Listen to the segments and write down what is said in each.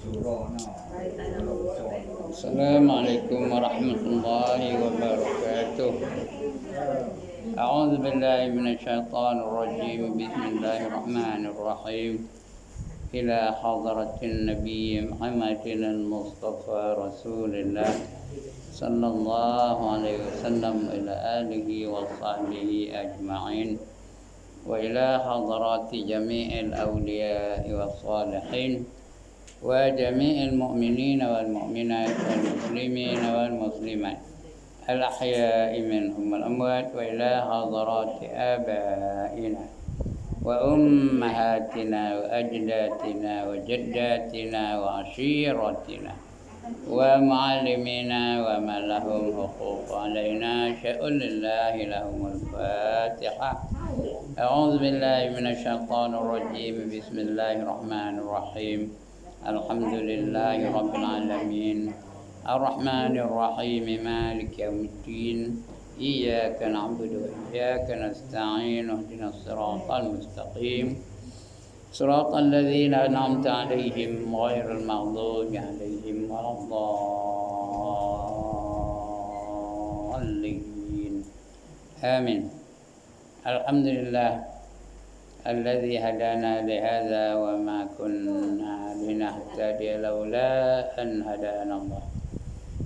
Assalamualaikum warahmatullahi wabarakatuh. A'udzu billahi minasyaitonir rajim. Bismillahirrahmanirrahim. Ila hadratin Nabi Muhammadin al-Mustafa Rasulillah sallallahu alaihi wasallam ila alihi wa sahbihi ajma'in. Wa ila hadrati jami'il awliya'i was salihin wa jami'il mu'minina wal mu'minat wal muslimina wal muslimat al ahya'i minhum wal amwat wa ila hadrati aba'ina wa ummahatina wa ajdatina wa jaddatina wa ashiratina wa mu'allimina wa man lahum huquq alaina sya'un lillahi lahumul fatihah. A'udzu billahi minasyaitonir rajim. Bismillahirrahmanirrahim. Alhamdulillahi rabbil alamin. Arrahmanir rahim. Maliki yaumiddin. Iyyaka na'budu wa iyyaka nasta'in. Ihdinas siratal mustaqim. Siratal ladzina an'amta 'alaihim ghairil maghdubi 'alaihim waladdallin. Amin. Alhamdulillah alladzi hadana li hadza wa ma kunna linahtadiya laula an hadana Allah.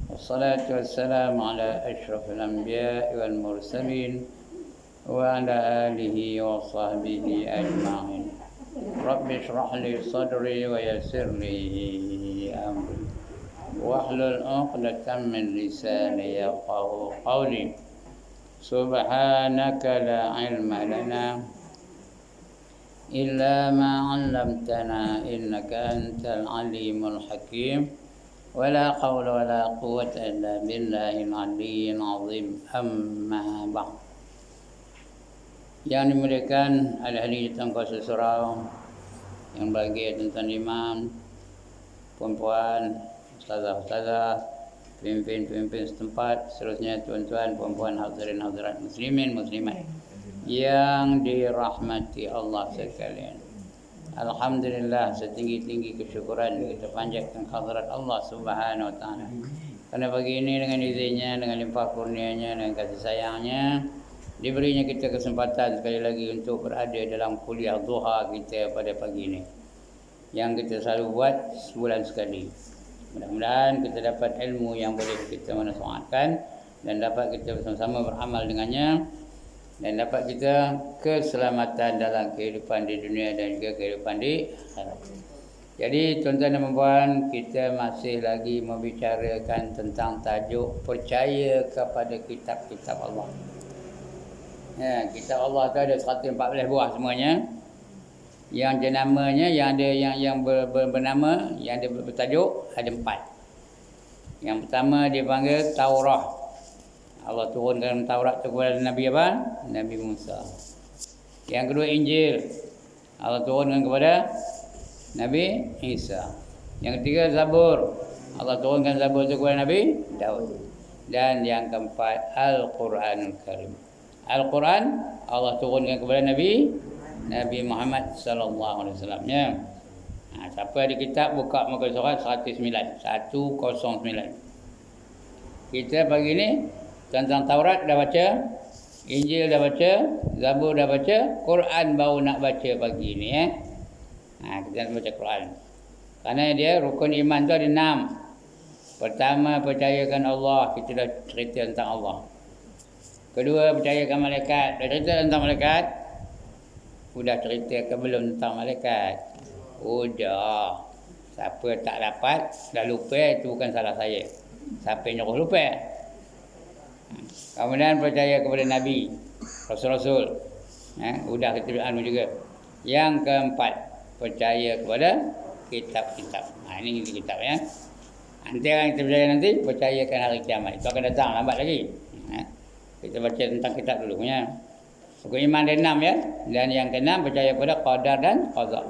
Wassalatu wassalamu ala asyrafil anbiya'i wal mursalin wa ala alihi wa sahbihi ajma'in. Rabbi shrah li sadri wa yassir li amri wahlul 'uqdatam min lisani yafqahu qawli. Subhanaka la ilma lana illa ma 'allamtana innaka antal alimul hakim. Wa la hawla wa la quwwata illa billahil aliyyil azim. Amma ba'd. Yang dimuliakan ahli-ahli tangga surau, yang bahagia tuan-tuan imam, puan-puan, ustazah-ustazah, pemimpin-pemimpin setempat, seterusnya tuan-tuan, puan-puan, hadirin hadirat muslimin muslimat yang dirahmati Allah sekalian. Alhamdulillah, setinggi-tinggi kesyukuran kita panjatkan hadirat Allah Subhanahu wa taala. Karena pagi ini dengan izinnya, dengan limpah kurnianya, dengan kasih sayangnya, diberinya kita kesempatan sekali lagi untuk berada dalam kuliah duha kita pada pagi ini, yang kita selalu buat sebulan sekali. Mudah-mudahan kita dapat ilmu yang boleh kita manfaatkan dan dapat kita bersama-sama beramal dengannya, dan dapat kita keselamatan dalam kehidupan di dunia dan juga kehidupan di akhirat. Jadi tuan-tuan dan puan, kita masih lagi membicarakan tentang tajuk percaya kepada kitab-kitab Allah. Ya, kitab Allah tu ada 114 buah semuanya. Yang jenamanya, yang ada yang bernama, yang ada bertajuk, ada 4. Yang pertama dipanggil Taurah. Allah turunkan Taurat tu kepada Nabi apa? Nabi Musa. Yang kedua Injil. Allah turunkan kepada Nabi Isa. Yang ketiga Zabur. Allah turunkan Zabur tu kepada Nabi Daud. Dan yang keempat Al-Quranul Karim. Al-Quran Allah turunkan kepada Nabi Muhammad sallallahu alaihi wasallam, ya. Siapa ada kitab buka muka surat 109. Kita pagi ni tentang Taurat dah baca, Injil dah baca, Zabur dah baca, Quran baru nak baca pagi ni, ya. Kita nak baca Quran. Kerana dia rukun iman tu ada 6. Pertama, percayakan Allah, kita dah cerita tentang Allah. Kedua, percayakan malaikat, dah cerita tentang malaikat. Sudah cerita ke belum tentang malaikat? Sudah. Siapa tak dapat, dah lupa, itu bukan salah saya. Siapa yang nyuruh lupa? Kemudian percaya kepada Nabi, Rasul-Rasul. Sudah kita anu juga. Yang keempat, percaya kepada kitab-kitab. Ini kitab, ya. Nanti yang kita percaya nanti, percayakan hari kiamat. Itu akan datang lambat lagi. Kita baca tentang kitab dulu, ya. Rukun iman ada 6, ya. Dan yang ke-6 percaya pada qadar dan qada.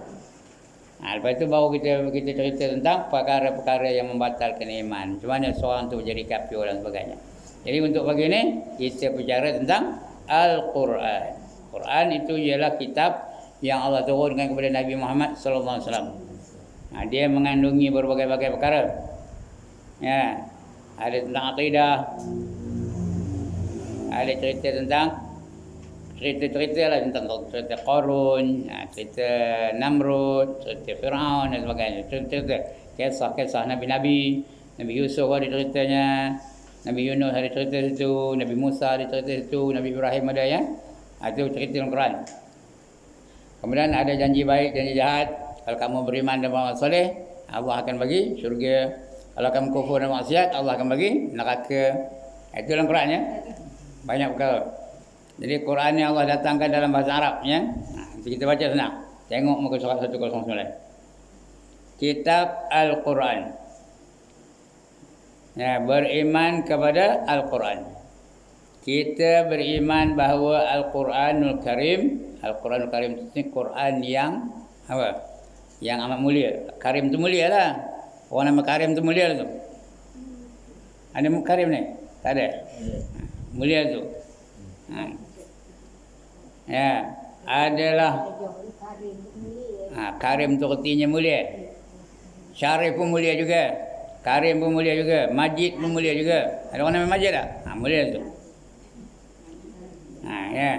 Lepas itu baru kita cerita tentang perkara-perkara yang membatalkan iman. Macam mana seorang tu jadi kafir dan sebagainya. Jadi untuk pagi ini kita bicara tentang Al-Quran. Quran itu ialah kitab yang Allah turunkan kepada Nabi Muhammad sallallahu alaihi wasallam. Dia mengandungi berbagai-bagai perkara. Ya, ada tentang akidah, ada cerita tentang cerita-cerita lah tentang cerita Qarun, cerita Namrud, cerita Firaun dan sebagainya. Cerita kisah-kisah Nabi-Nabi, Nabi Yusuf ada ceritanya, Nabi Yunus ada cerita situ, Nabi Musa ada cerita situ, Nabi Ibrahim ada ya. Itu cerita dalam Quran. Kemudian ada janji baik, janji jahat. Kalau kamu beriman dan beramal soleh, Allah akan bagi syurga. Kalau kamu kufur dan maksiat, Allah akan bagi neraka. Itu dalam Quran ya. Banyak perkara. Jadi Quran yang Allah datangkan dalam bahasa Arab ya. Kita baca senang. Tengok muka surat 109. Kitab Al-Quran. Ya, beriman kepada Al-Quran. Kita beriman bahawa Al-Quranul Karim, Al-Quranul Karim itu Quran yang apa? Yang amat mulia. Karim tu mulia lah. Orang nama Karim tu mulia tu. Ada Karim ni? Tak ada. Mulia tu. Ya, adalah Karim tu artinya mulia. Syarif pun mulia juga. Karim pun mulia juga. Majid pun mulia juga. Ada orang nama Majid tak? Mulia tu. Ya.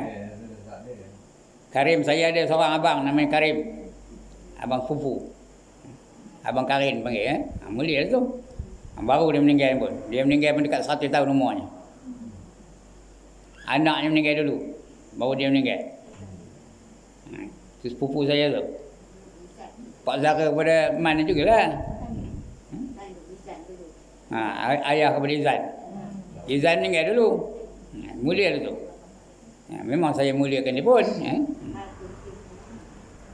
Karim, saya ada seorang abang namanya Karim. Abang Fufu. Abang Karin panggil ya. Mulia tu. Baru dia meninggal pun. Dia meninggal pun dekat 100 tahun umurnya. Anaknya meninggal dulu. Baru dia meninggal. Itu sepupu saya tu. Pak Zara kepada mana jugalah. Ayah kepada Izan. Izan meninggal dulu. Mulia tu. Memang saya muliakan dia pun.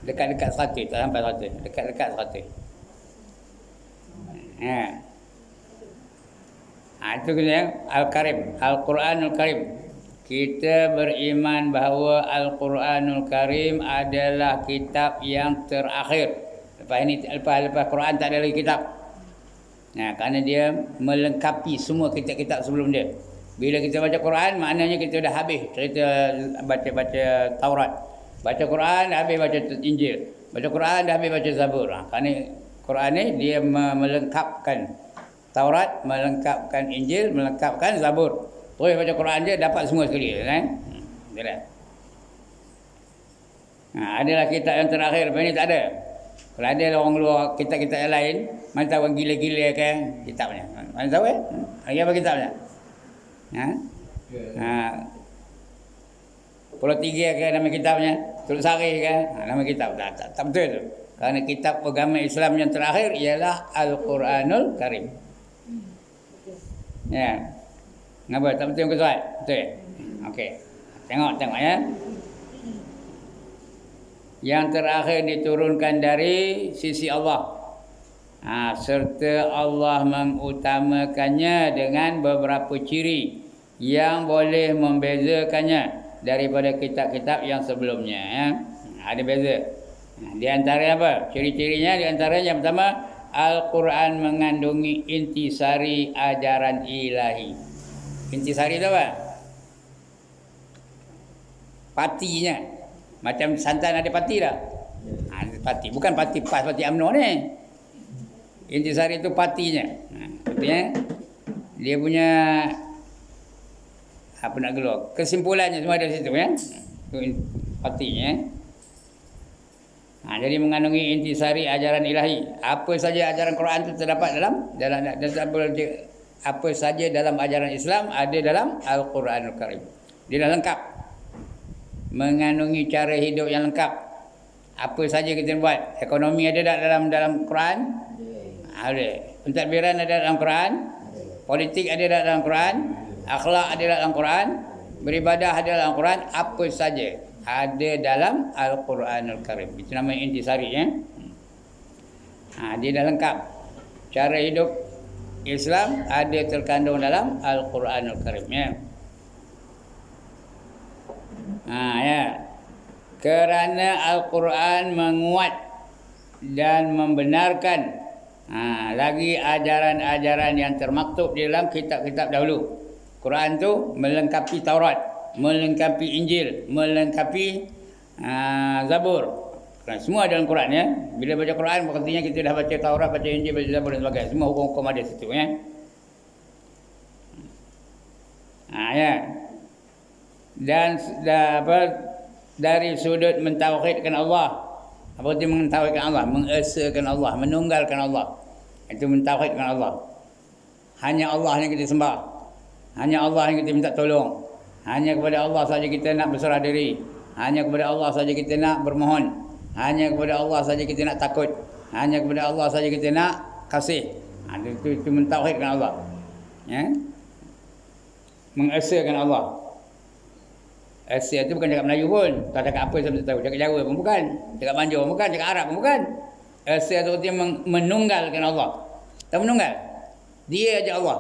Dekat-dekat 100. Tak sampai 100. Dekat-dekat 100. Itu kena Al-Karim. Al-Quranul Karim. Kita beriman bahawa Al-Quranul Karim adalah kitab yang terakhir. Lepas Quran tak ada lagi kitab. Kerana dia melengkapi semua kitab-kitab sebelum dia. Bila kita baca Quran, maknanya kita dah habis cerita baca Taurat. Baca Quran, dah habis baca Injil. Baca Quran, dah habis baca Zabur. Kerana Quran ni dia melengkapkan Taurat, melengkapkan Injil, melengkapkan Zabur. Terus baca Quran je dapat semua sekali kan. Adalah kitab yang terakhir, lepas ni tak ada. Kalau ada orang luar kitab-kitab yang lain, mana tahu orang gila-gila kan kitabnya. Mana tahu lagi apa kitabnya? Pulau Tiga ke nama kitabnya? Teluk Sari ke? Nama kitab. Tak betul tu. Kerana kitab agama Islam yang terakhir ialah Al-Quranul Karim. Ya. Kenapa? Tak betul ke soal? Betul? Okey. Tengok ya. Yang terakhir diturunkan dari sisi Allah. Serta Allah mengutamakannya dengan beberapa ciri yang boleh membezakannya daripada kitab-kitab yang sebelumnya. Ya. Ada beza. Di antara apa? Ciri-cirinya di antaranya yang pertama, Al-Quran mengandungi intisari ajaran ilahi. Intisari itu apa? Patinya. Macam santan ada pati tak? Pati. Bukan pati PAS, pati UMNO ni. Intisari itu patinya. Artinya dia punya apa nak keluar? Kesimpulannya semua ada di situ ya. Patinya. Jadi mengandungi intisari ajaran ilahi. Apa saja ajaran Quran itu terdapat dalam apa saja dalam ajaran Islam ada dalam Al-Quranul Karim. Dia dah lengkap. Mengandungi cara hidup yang lengkap. Apa saja kita buat. Ekonomi ada tak dalam Quran? Ada. Pentadbiran ada dalam Quran. Politik ada tak dalam Quran. Akhlak ada tak dalam Quran. Beribadah ada dalam Quran. Apa saja ada dalam Al-Quranul Karim. Itu namanya intisari ya. Dia dah lengkap. Cara hidup Islam ada terkandung dalam Al-Quranul Karim ya. Ya. Kerana Al-Quran menguat dan membenarkan lagi ajaran-ajaran yang termaktub di dalam kitab-kitab dahulu. Quran tu melengkapi Taurat, melengkapi Injil, melengkapi Zabur. Kerana semua dalam Quran ya. Bila baca Quran artinya kita dah baca Taurat, baca Injil, baca Zabur dan sebagainya. Semua hukum-hukum ada situ ya. Ya. Dan dari sudut mentauhidkan Allah. Apa itu mentauhidkan Allah? Mengesakan Allah, menunggalkan Allah. Itu mentauhidkan Allah. Hanya Allah yang kita sembah. Hanya Allah yang kita minta tolong. Hanya kepada Allah saja kita nak berserah diri. Hanya kepada Allah saja kita nak bermohon. Hanya kepada Allah saja kita nak takut. Hanya kepada Allah saja kita nak kasih. Itu mentauhidkan Allah. Ya? Mengesakan Allah. Esa itu bukan cakap Melayu pun. Tak cakap apa saya tak tahu. Cakap Jawa pun bukan. Cakap Manjur pun bukan. Cakap Arab pun bukan. Esa itu artinya menunggalkan Allah. Tak menunggal. Dia aja Allah.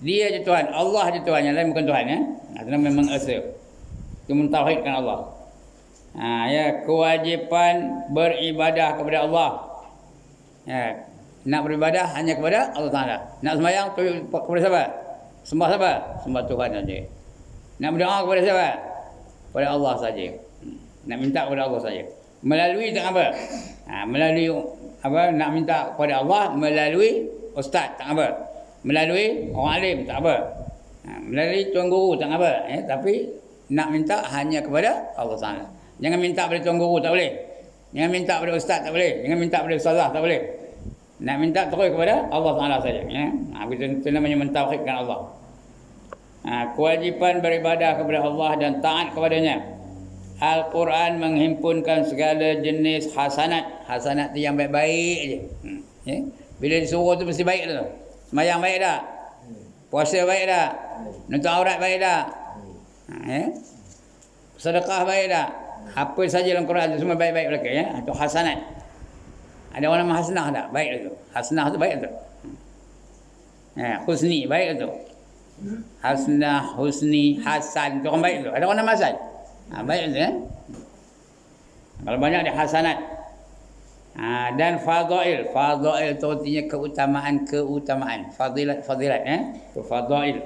Dia aja Tuhan. Allah aja Tuhan. Yang lain bukan Tuhan ya. Itu memang esa. Itu mentauhidkan Allah. Ya, kewajipan beribadah kepada Allah. Ya, nak beribadah hanya kepada Allah Taala. Nak sembahyang kepada siapa? Sembah siapa? Sembah Tuhan saja. Nak berdoa kepada siapa? Kepada Allah saja. Nak minta kepada Allah saja. Melalui tak apa? Melalui apa? Nak minta kepada Allah melalui ustaz tak apa? Melalui orang alim tak apa? Melalui tuan guru tak apa? Tapi nak minta hanya kepada Allah Taala. Jangan minta pada tuan guru tak boleh. Jangan minta pada ustaz tak boleh. Jangan minta pada ustazah tak boleh. Nak minta terus kepada Allah Taala saja. Itu namanya mentauhidkan Allah. Kewajipan beribadah kepada Allah dan taat kepadanya. Al-Quran menghimpunkan segala jenis hasanat. Hasanat tu yang baik-baik je. Bila disuruh tu mesti baik tu. Sembahyang baik tak? Puasa baik tak? Nuntut aurat baik tak? Sedekah baik tak? Apa saja dalam Quran tu semua baik-baik belaka ya. Itu hasanat. Ada orang nama hasanah tak? Baik tu. Hasanah tu baik tu. Husni baik tu. Hasnah, husni, hasan, itu orang baik tu. Ada orang nama hasan. Baik tu ya. Kalau banyak dia hasanat. Dan fadail. Fadail itu artinya keutamaan. Fadilat ya. Itu fadail.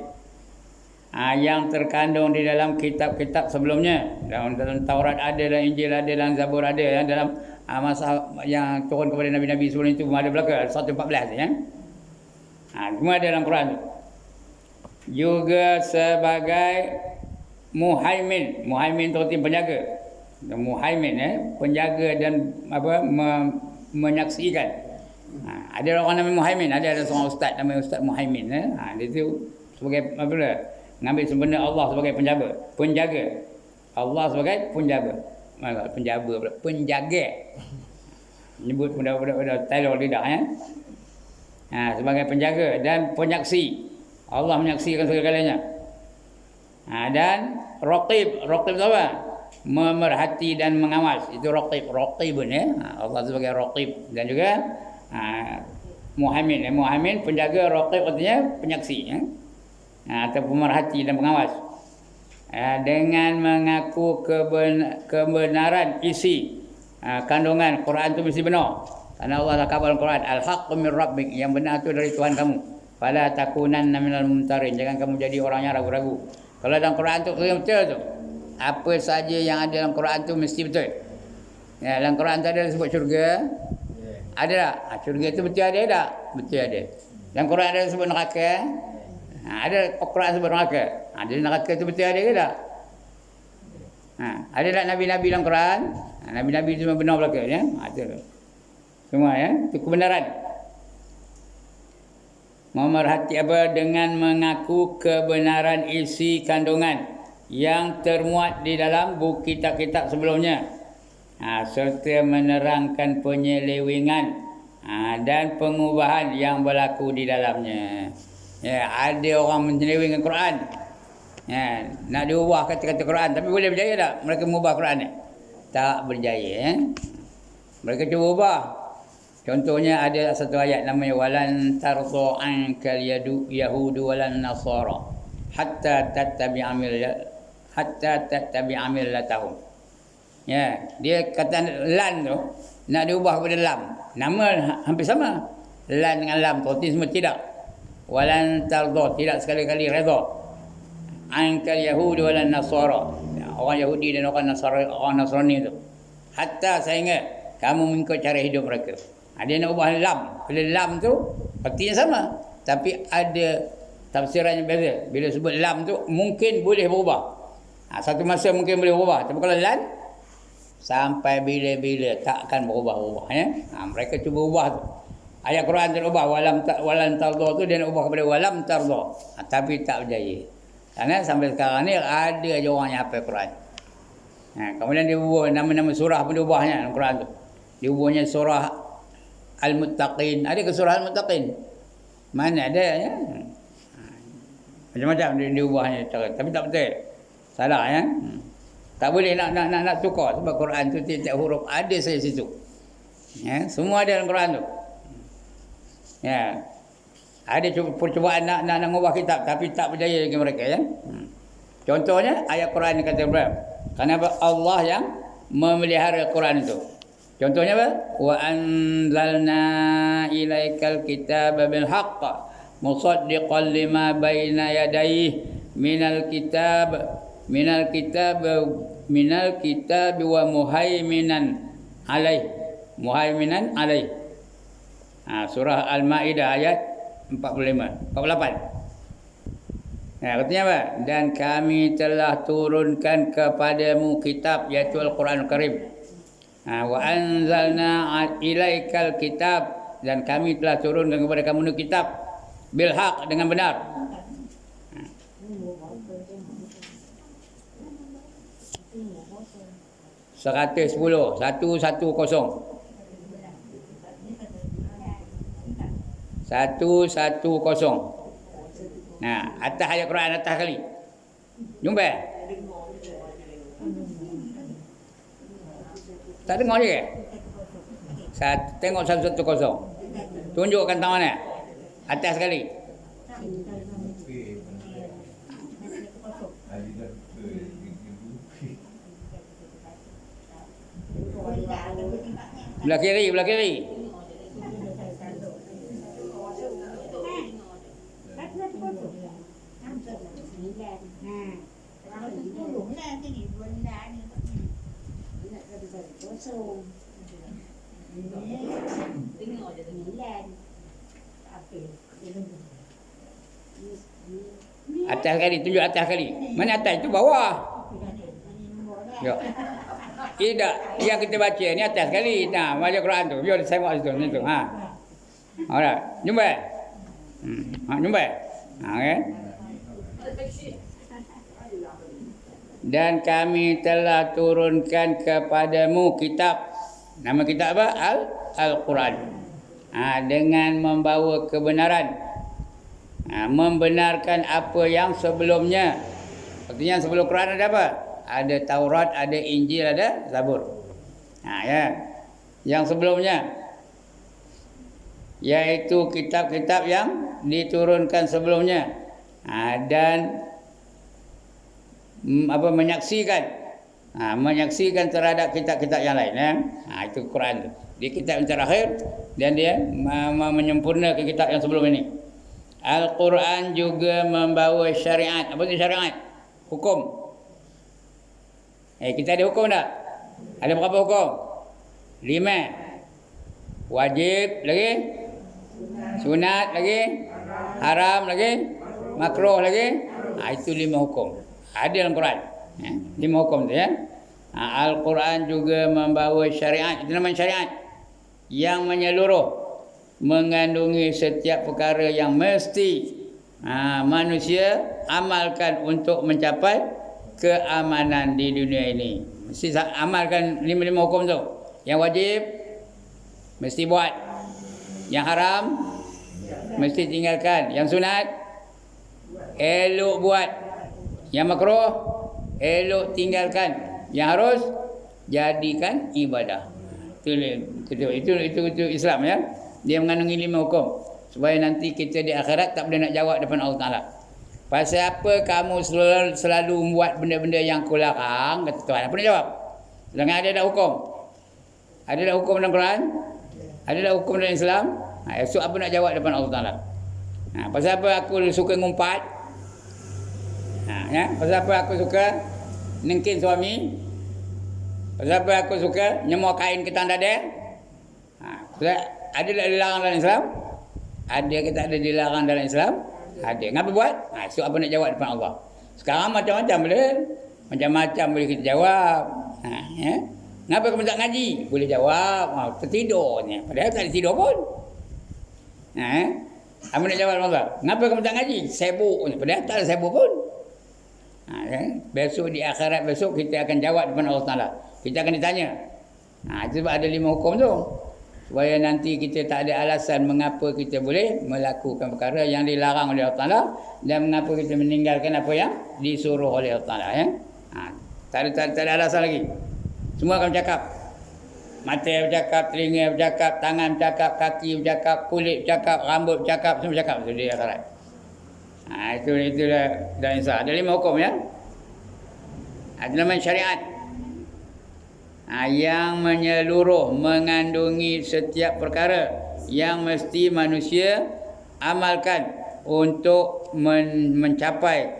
Yang terkandung di dalam kitab-kitab sebelumnya. Dalam Taurat ada, dalam Injil ada, dalam Zabur ada ya. Dalam masa yang turun kepada Nabi-Nabi sebelum itu ada belaka 114 ya. Semua ada dalam Quran tu. Juga sebagai muhaimin. Muhaimin itu artinya penjaga. Muhaimin penjaga dan menyaksikan. Ada orang nama muhaimin, ada seorang ustaz nama Ustaz Muhaimin dia tu sebagai ngambil sempena Allah sebagai penjaga. Allah sebagai penjaga. Penjaga. Nyebut benda-benda tailor lidah sebagai penjaga dan penyaksi. Allah menyaksikan segala-galanya. Dan raqib. Raqib itu apa? Memerhati dan mengawas. Itu raqib. Raqibun ya. Allah sebagai raqib. Dan juga muhaimin. Muhaimin penjaga, raqib artinya penyaksi atau pemerhati dan pengawas. Dengan mengaku kebenaran isi kandungan Quran itu mesti benar. Karena Allah kata dalam Quran, al-haqqu min rabbik, yang benar itu dari Tuhan kamu. Fala takunanna minal mumtarin, jangan kamu jadi orang yang ragu-ragu. Kalau dalam Quran tu betul tu. Apa saja yang ada dalam Quran tu mesti betul. Ya, dalam Quran tu ada sebut syurga. Ada tak? Syurga tu betul ada tak? Betul ada. Dalam Quran ada sebut neraka. Ada Quran sebut neraka. Ada neraka tu betul ada ke tak? Ada tak nabi-nabi dalam Quran? Nabi-nabi tu semua benar belaka ya. Ada. Semua ya. Itu kebenaran. Memerhati apa? Dengan mengaku kebenaran isi kandungan yang termuat di dalam buku kitab-kitab sebelumnya. Serta menerangkan penyelewengan dan pengubahan yang berlaku di dalamnya. Ya, ada orang menyelewengkan Quran. Ya, nak diubah kata-kata Quran, tapi boleh berjaya tak mereka mengubah Quran ni? Tak berjaya. Mereka cuba ubah. Contohnya ada satu ayat namanya walan tardu ankal yahudu walan nasara hatta tattabi'a millatahum. Ya, dia kata lan tu nak diubah kepada lam. Nama hampir sama. Lan dengan lam tu semua tidak. Walan tardu, tidak sekali-kali redha. Ankal yahudu walan nasara. Orang Yahudi dan orang Nasrani itu. hatta sehingga kamu mengikut cara hidup mereka. Dia nak ubah lam. Bila lam tu artinya sama, tapi ada tafsirannya beza. Bila sebut lam tu mungkin boleh berubah. Satu masa mungkin boleh berubah, tapi kalau lan sampai bila-bila tak akan berubah-ubah ya. Mereka cuba ubah tu. Ayat Quran tu ubah walam tardha tu dia nak ubah kepada walam tardha. Tapi tak berjaya. Karena sampai sekarang ni ada je orang yang hafal Quran. Kemudian dia ubah nama-nama surah pun dia ubahnya dalam Quran tu. Dia ubahnya surah Al-Muttaqin. Ada ke surah Al-Muttaqin? Mana ada ya? Macam-macam dia ubahnya cara. Tapi tak betul. Salah ya. Tak boleh nak tukar sebab Quran tu tiap-tiap huruf ada saja situ. Ya, semua ada dalam Quran tu. Ya. Ada percubaan nak mengubah kitab tapi tak berjaya lagi mereka ya. Contohnya ayat Quran yang kata berapa? Kerana Allah yang memelihara Quran itu. Contohnya apa? Wa anzalna ilaikal kitaba bil haqq musaddiqan lima baina yadayhi minal kitab wa muhaiminan alaih. Surah Al-Maidah ayat 48. Katanya apa? Dan kami telah turunkan kepadamu kitab iaitu Al-Quranul Karim. Wa anzalna ilaikal kitab, dan kami telah turunkan kepada kamu kitab bil haq, dengan benar. Seratus 110. Atas ayat Quran atas kali. Jumpa? Tak dengar je ke? Tengok 110. Tunjukkan tangan mana? Atas sekali. Belah kiri. Atas kali, tunjuk atas kali. Mana atas? Itu bawah. Ya. Tidak, yang kita baca ni atas kali. Baca Quran tu. Biar saya buat situ. Alright. Jumpa. Jumpa. Okay. Dan kami telah turunkan kepadamu kitab. Nama kitab apa? Al-Quran. Dengan membawa kebenaran. Membenarkan apa yang sebelumnya. Artinya sebelum Quran ada apa? Ada Taurat, ada Injil, ada Zabur. Ya. Yang sebelumnya yaitu kitab-kitab yang diturunkan sebelumnya. Dan menyaksikan terhadap kitab-kitab yang lain ya. Itu Quran tu. Dia kitab yang terakhir dan dia menyempurnakan kitab yang sebelum ini. Al-Quran juga membawa syariat. Apa itu syariat? Hukum. Kita ada hukum tak? Ada berapa hukum? 5. Wajib lagi, sunat lagi, haram lagi, makruh lagi. Itu 5 hukum. Ada dalam Quran. 5 hukum tu ya. Al-Quran juga membawa syariat. Itu namanya syariat yang menyeluruh, mengandungi setiap perkara yang mesti manusia amalkan untuk mencapai keamanan di dunia ini. Mesti amalkan 5 hukum tu. Yang wajib mesti buat, yang haram mesti tinggalkan, yang sunat elok buat, yang makruh elok tinggalkan, yang harus jadikan ibadah. Itu Islam ya. Dia mengandungi 5 hukum supaya nanti kita di akhirat tak boleh nak jawab depan Allah Taala. Pasal apa kamu selalu membuat benda-benda yang aku larang, kata Tuhan. Apa nak jawab? Sedangkan ada tak hukum? Ada tak hukum dalam Quran? Ada tak hukum dalam Islam? Esok apa nak jawab depan Allah Taala? Pasal apa aku suka ngumpat? Pasal apa aku suka nengkin suami? Siapa aku suka nyemua kain ketang dada? Ada tak dilarang dalam Islam? Ada ke tak ada dilarang dalam Islam? Ada. Ngapa buat? So apa nak jawab depan Allah? Sekarang macam-macam boleh. Macam-macam boleh kita jawab. Ya? Ngapa kamu tak ngaji? Boleh jawab. Tertidurnya. Padahal tak ada tidur pun. Apa nak jawab Allah? Ngapa kamu tak ngaji? Sibuk. Padahal tak ada sibuk pun. Besok di akhirat besok kita akan jawab depan Allah Ta'ala. Kita akan ditanya. Itu sebab ada 5 hukum tu. Supaya nanti kita tak ada alasan mengapa kita boleh melakukan perkara yang dilarang oleh Allah Ta'ala dan mengapa kita meninggalkan apa yang disuruh oleh Allah Ta'ala. Ya? Tak ada alasan lagi. Semua akan bercakap. Mata bercakap, telinga bercakap, tangan bercakap, kaki bercakap, kulit bercakap, rambut bercakap, semua bercakap. Itu dia akhirat. Itu dah insya. Ada 5 hukum ya. Ada nama syariat. Yang menyeluruh, mengandungi setiap perkara yang mesti manusia amalkan untuk mencapai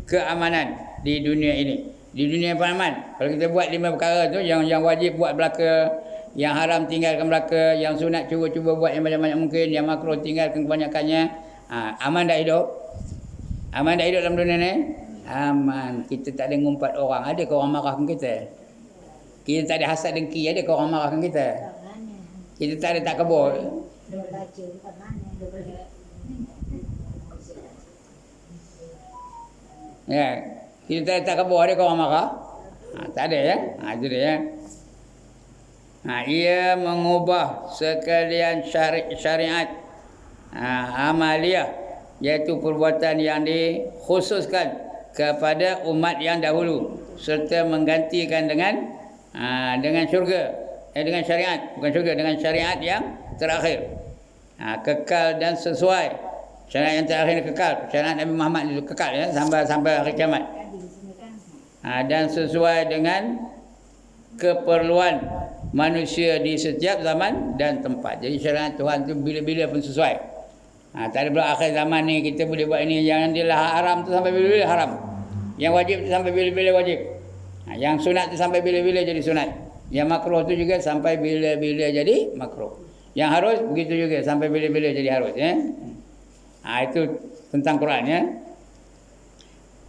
keamanan di dunia ini. Di dunia aman. Kalau kita buat 5 perkara tu, yang wajib buat belaka, yang haram tinggalkan belaka, yang sunat cuba-cuba buat yang banyak-banyak mungkin, yang makruh tinggalkan kebanyakannya, aman dah hidup. Aman dah hidup dalam dunia ni? Aman. Kita tak ada ngumpat orang. Ada ke orang marahkan kita? Kita tak ada hasad dengki. Ada ke orang marahkan kita? Kita tak ada tak kebur. Ya. Kita tak ada tak kebur. Ada ke orang marah? Tak ada ya. Itu dia ya. Ia mengubah sekalian syariat amaliyah, iaitu perbuatan yang dikhususkan kepada umat yang dahulu serta menggantikan dengan syurga, dengan syariat, bukan syurga, dengan syariat yang terakhir, kekal dan sesuai. Syariat yang terakhir kekal, syariat Nabi Muhammad itu kekal ya, sampai hari kiamat, dan sesuai dengan keperluan manusia di setiap zaman dan tempat. Jadi syariat Tuhan itu bila-bila pun sesuai. Tak ada pula akhir zaman ni kita boleh buat ini, yang dilah haram tu sampai bila-bila haram, yang wajib tu sampai bila-bila wajib, yang sunat tu sampai bila-bila jadi sunat, yang makruh tu juga sampai bila-bila jadi makruh, yang harus begitu juga sampai bila-bila jadi harus ya. Itu tentang Quran ya.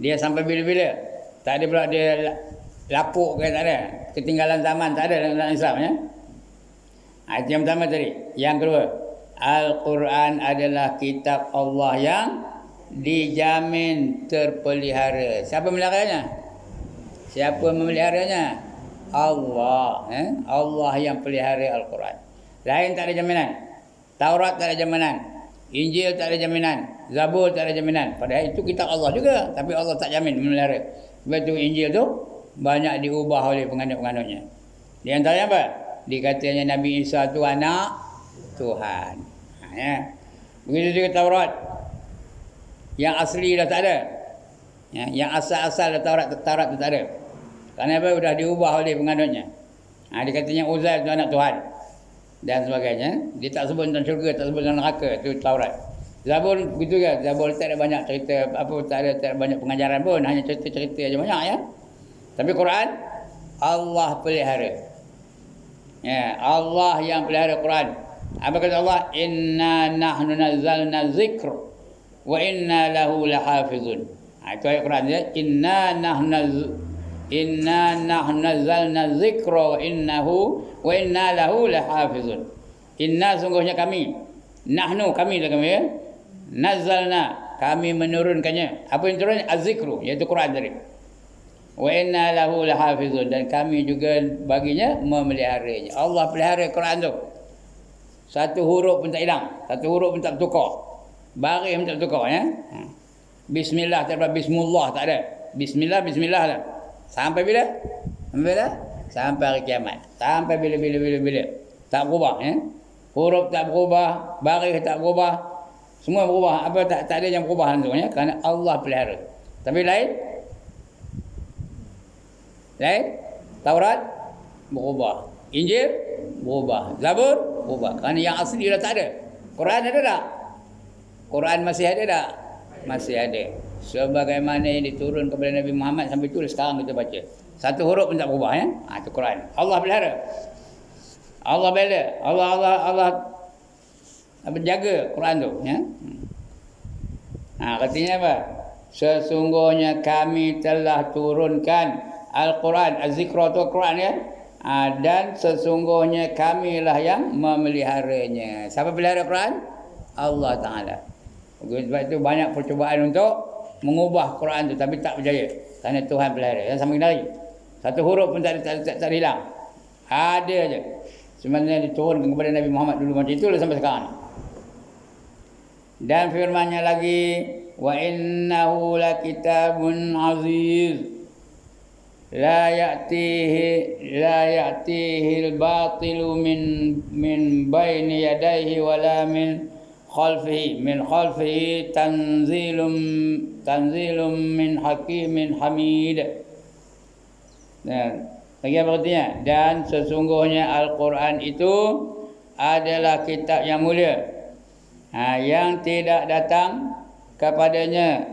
Dia sampai bila-bila. Tak ada pula dia lapuk ke, tak ada. Ketinggalan zaman tak ada dalam Islam ya. Itu yang pertama tadi. Yang kedua, Al-Quran adalah kitab Allah yang dijamin terpelihara. Siapa meliharanya? Siapa memeliharanya? Allah. Allah yang pelihara Al-Quran. Lain tak ada jaminan. Taurat tak ada jaminan. Injil tak ada jaminan. Zabur tak ada jaminan. Padahal itu kitab Allah juga. Tapi Allah tak jamin memelihara. Sebab itu Injil tu banyak diubah oleh penganut-penganutnya. Di antaranya apa? Dikatanya Nabi Isa tu anak Tuhan. Ya. Begitu juga Taurat. Yang asli dah tak ada. Ya. Yang asal-asal Taurat tu tak ada. Kerana apa? Sudah diubah oleh penganutnya. Dikatanya Uzair tu anak Tuhan. Dan sebagainya. Dia tak sebut tentang syurga, tak sebut tentang neraka. Itu Taurat. Zabur begitu kan. Zabur tak ada banyak cerita, tak ada banyak pengajaran pun. Hanya cerita-cerita aja banyak ya. Tapi Quran, Allah pelihara. Ya, Allah yang pelihara Quran. Apa kata Allah? Inna nahnu nazzalna dzikr wa inna lahu lahafizun. Itu ayat Quran ya. Inna nahnu nazzalna dzikra wa inna lahu lahafizun. Inna sungguhnya kami. Nahnu kami lah kami ya. Nazzalna kami menurunkannya. Apa yang turun? Az-zikru, iaitu Quran tadi. Wa inna lahu lahafizun, dan kami juga baginya memeliharanya. Allah pelihara Quran tu. Satu huruf pun tak hilang, satu huruf pun tak bertukar. Baris pun tak bertukar ya. Bismillah tak ada, bismillah tak ada. Bismillah lah. Sampai bila? Sampai bila? Sampai hari kiamat. Sampai bila. Tak berubah ya. Huruf tak berubah, baris tak berubah. Semua berubah. Apa tak ada yang berubah tu ya, kerana Allah pelihara. Tapi lain Taurat berubah, Injil berubah, Zabur berubah. Kerana yang asli dah tak ada. Quran ada tak? Quran masih ada tak? Masih ada. Sebagaimana yang diturun kepada Nabi Muhammad sampai tu sekarang kita baca. Satu huruf pun tak berubah ya. Itu Quran. Allah pelihara. Allah bela. Allah menjaga Quran tu ya. Katanya apa? Sesungguhnya kami telah turunkan Al-Quran, Az-Zikra tu Al-Quran ya. Dan sesungguhnya kamilah yang memeliharanya. Siapa pelihara Quran? Allah Ta'ala. Sebab itu banyak percubaan untuk mengubah Quran tu tapi tak berjaya. Kerana Tuhan pelihara. Yang sama lagi. Satu huruf pun tak hilang. Ada aja. Sebenarnya diturunkan kepada Nabi Muhammad dulu macam itulah sampai sekarang. Dan firman-Nya lagi, wa innahu lakitabun aziz la ya'tihi al-batilu min baini yadayhi wala min khalfihi tanzilum min hakimin hamid. Lagi apa artinya? Dan sesungguhnya Al-Quran itu adalah kitab yang mulia, yang tidak datang kepadanya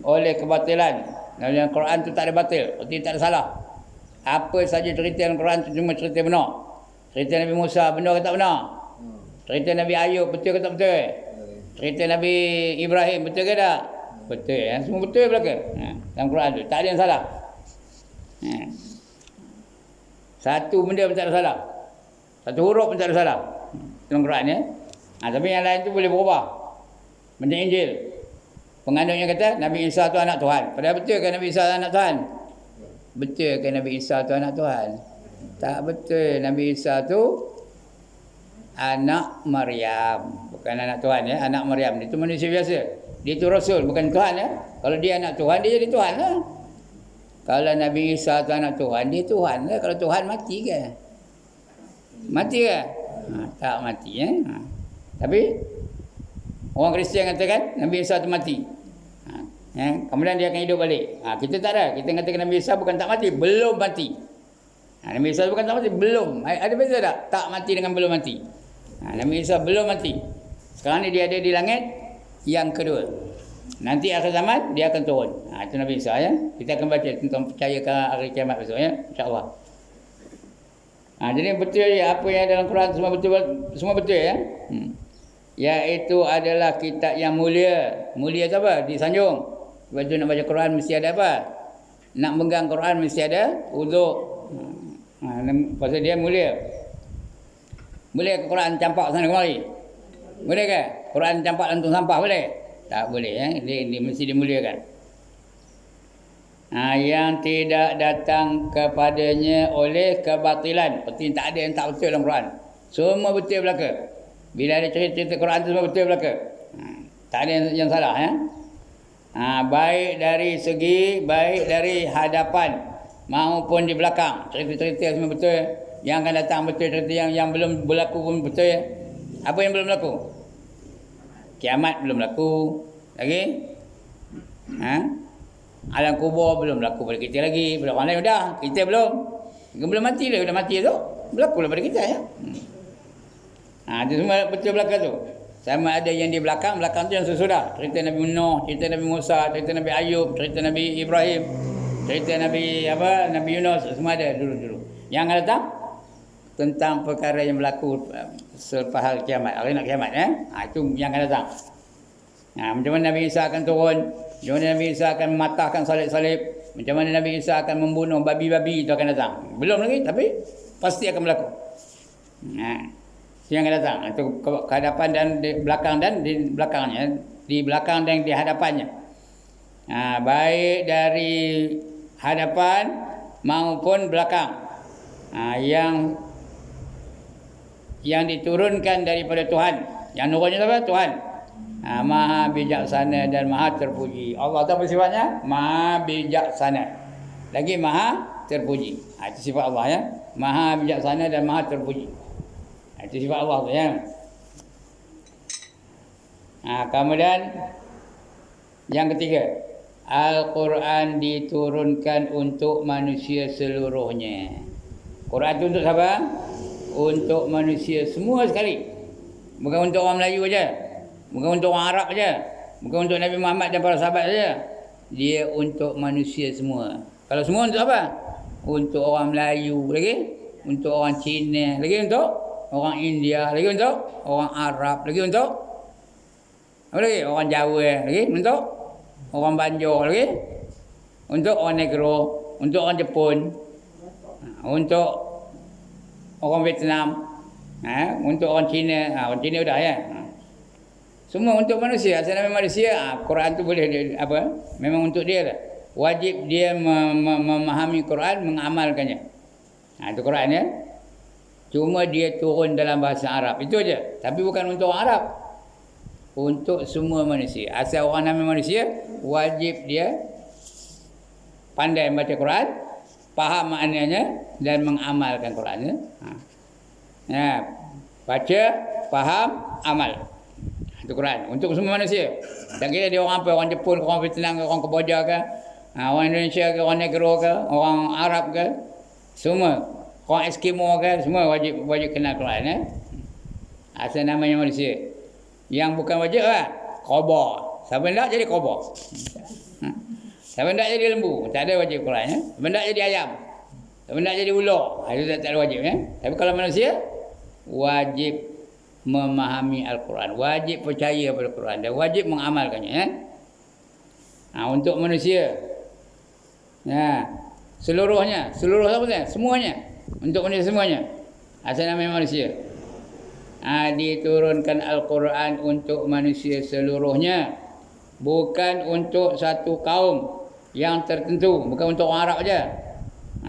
oleh kebatilan. Yang Quran itu tak ada batil, artinya tak ada salah. Apa saja cerita Al-Quran itu cuma cerita benar. Cerita Nabi Musa benar ke tak benar? Cerita Nabi Ayub betul ke tak betul? Cerita Nabi Ibrahim betul ke tak? Betul ya, semua betul belaka. Dalam Quran tu tak ada yang salah. Satu benda pun tak ada salah. Satu huruf pun tak ada salah dalam Quran ya. Tapi yang lain tu boleh berubah. Macam Injil. Penganutnya kata Nabi Isa tu anak Tuhan. Padahal betul ke Nabi Isa anak Tuhan? Betul ke Nabi Isa tu anak Tuhan? Tak betul. Nabi Isa tu anak Maryam. Bukan anak Tuhan ya. Anak Maryam. Itu manusia biasa. Dia tu Rasul. Bukan Tuhan ya. Kalau dia anak Tuhan, dia jadi Tuhan lah. Kalau Nabi Isa tu anak Tuhan, dia Tuhan lah. Kalau Tuhan mati ke? Mati ke? Tak mati ya. Tapi orang Kristian katakan Nabi Isa tu mati. Kemudian dia akan hidup balik. Kita tak ada. Kita katakan Nabi Isa bukan tak mati, belum mati. Nabi Isa bukan tak mati, belum. Ada beza tak? Tak mati dengan belum mati. Nabi Isa belum mati. Sekarang ni dia ada di langit yang kedua. Nanti akhir zaman dia akan turun. Itu Nabi Isa ya. Kita akan baca tentang percaya ke hari kiamat besok ya, insya-Allah. Jadi betul ya, apa yang dalam Quran semua betul ya. Iaitu adalah kitab yang mulia. Mulia tu apa? Disanjung. Sebab tu nak baca Quran mesti ada apa? Nak megang Quran mesti ada wuduk. Pasal dia mulia. Boleh ke Quran campak sana kemari? Boleh ke? Quran campak dalam tong sampah boleh? Tak boleh ya. Dia mesti dimuliakan. Yang tidak datang kepadanya oleh kebatilan. Berarti tak ada yang tak betul dalam Quran. Semua betul belaka. Bila ada cerita Quran itu semua betul belaka. Tak ada yang salah ya. Baik dari hadapan maupun di belakang. Cerita-cerita semua betul. Yang akan datang betul, cerita yang belum berlaku pun betul ya. Apa yang belum berlaku? Kiamat belum berlaku. Lagi? Alam kubur belum berlaku pada kita lagi. Belum orang lain dah. Kita belum. Belum mati lah. Dah mati tu. Berlaku lah pada kita ya. Itu semua betul belakang tu. Sama ada yang di belakang tu yang sesudah. Cerita Nabi Nuh, cerita Nabi Musa, cerita Nabi Ayub, cerita Nabi Ibrahim, cerita Nabi Yunus, semua ada dulu. Yang akan datang tentang perkara yang berlaku selepas hari kiamat, hari nak kiamat ya. Itu yang akan datang. Macam mana Nabi Isa akan turun, macam mana Nabi Isa akan mematahkan salib-salib, macam mana Nabi Isa akan membunuh babi-babi, itu akan datang. Belum lagi tapi pasti akan berlaku. Yang akan datang itu ke hadapan dan di belakang dan di belakangnya, di belakang dan di hadapannya. Baik dari hadapan maupun belakang. Yang diturunkan daripada Tuhan. Yang nurunnya apa? Tuhan. Maha bijaksana dan maha terpuji. Allah Taala sifatnya maha bijaksana. Lagi maha terpuji. Itu sifat Allah ya. Maha bijaksana dan maha terpuji. Itu sifat Allah tu ya. Kemudian yang ketiga, Al-Quran diturunkan untuk manusia seluruhnya. Quran itu untuk siapa? Untuk manusia semua sekali. Bukan untuk orang Melayu saja. Bukan untuk orang Arab saja. Bukan untuk Nabi Muhammad dan para sahabat saja. Dia untuk manusia semua. Kalau semua untuk apa? untuk orang Melayu lagi, untuk orang Cina lagi, untuk orang India lagi, untuk orang Arab lagi, untuk apa lagi? Orang Jawa lagi, untuk orang Banjar lagi, untuk orang Negro, untuk orang Jepun, untuk orang Vietnam, untuk orang Cina. Orang Cina dah ya. Semua untuk manusia, asal nama manusia. Quran tu boleh apa? Memang untuk dia lah. Wajib dia memahami Quran, mengamalkannya. Itu Quran ya. Cuma dia turun dalam bahasa Arab. Itu aja. Tapi bukan untuk orang Arab. Untuk semua manusia. Asal orang nama manusia, wajib dia pandai membaca Quran, faham maknanya dan mengamalkan Quran. Baca, faham, amal. Itu Quran untuk semua manusia. Tak kira dia orang apa, orang Jepun, orang Vietnam, orang Kamboja ke, orang Indonesia ke, orang Negro ke, orang Arab ke, semua, orang Eskimo ke, semua wajib kenal Quran ya. Asal namanya manusia. Yang bukan wajib lah, khabar. Siapa nak jadi khabar. Siapa nak jadi lembu, tak ada wajib Quran ya. Siapa nak jadi ayam, siapa nak jadi ular, itu tak ada wajib ya. Tapi kalau manusia wajib memahami Al-Quran, wajib percaya pada Al-Quran dan wajib mengamalkannya ya. Untuk manusia seluruhnya, semuanya, untuk manusia semuanya, asal namanya manusia. Diturunkan Al-Quran untuk manusia seluruhnya, bukan untuk satu kaum yang tertentu, bukan untuk orang Arab aja,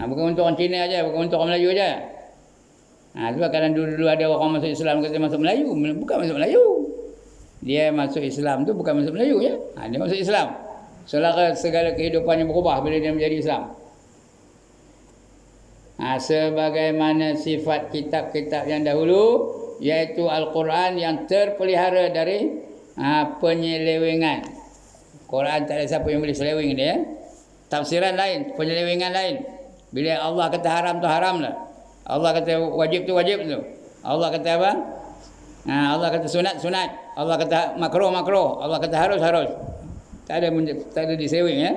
bukan untuk orang Cina aja, bukan untuk orang Melayu aja. Sebab kadang dulu ada orang masuk Islam kata masuk Melayu, bukan masuk Melayu. Dia masuk Islam tu bukan masuk Melayu ya. Dia masuk Islam. Segala kehidupannya berubah bila dia menjadi Islam. Sebagaimana sifat kitab-kitab yang dahulu, iaitu Al-Quran yang terpelihara dari penyelewengan. Quran tak ada siapa yang boleh seleweng dia ya. Tafsiran lain, penyelewengan lain. Bila Allah kata haram tu haram lah. Allah kata wajib tu wajib tu. Allah kata apa? Allah kata sunat sunat. Allah kata makruh makruh. Allah kata harus harus. Tak ada disewing ya.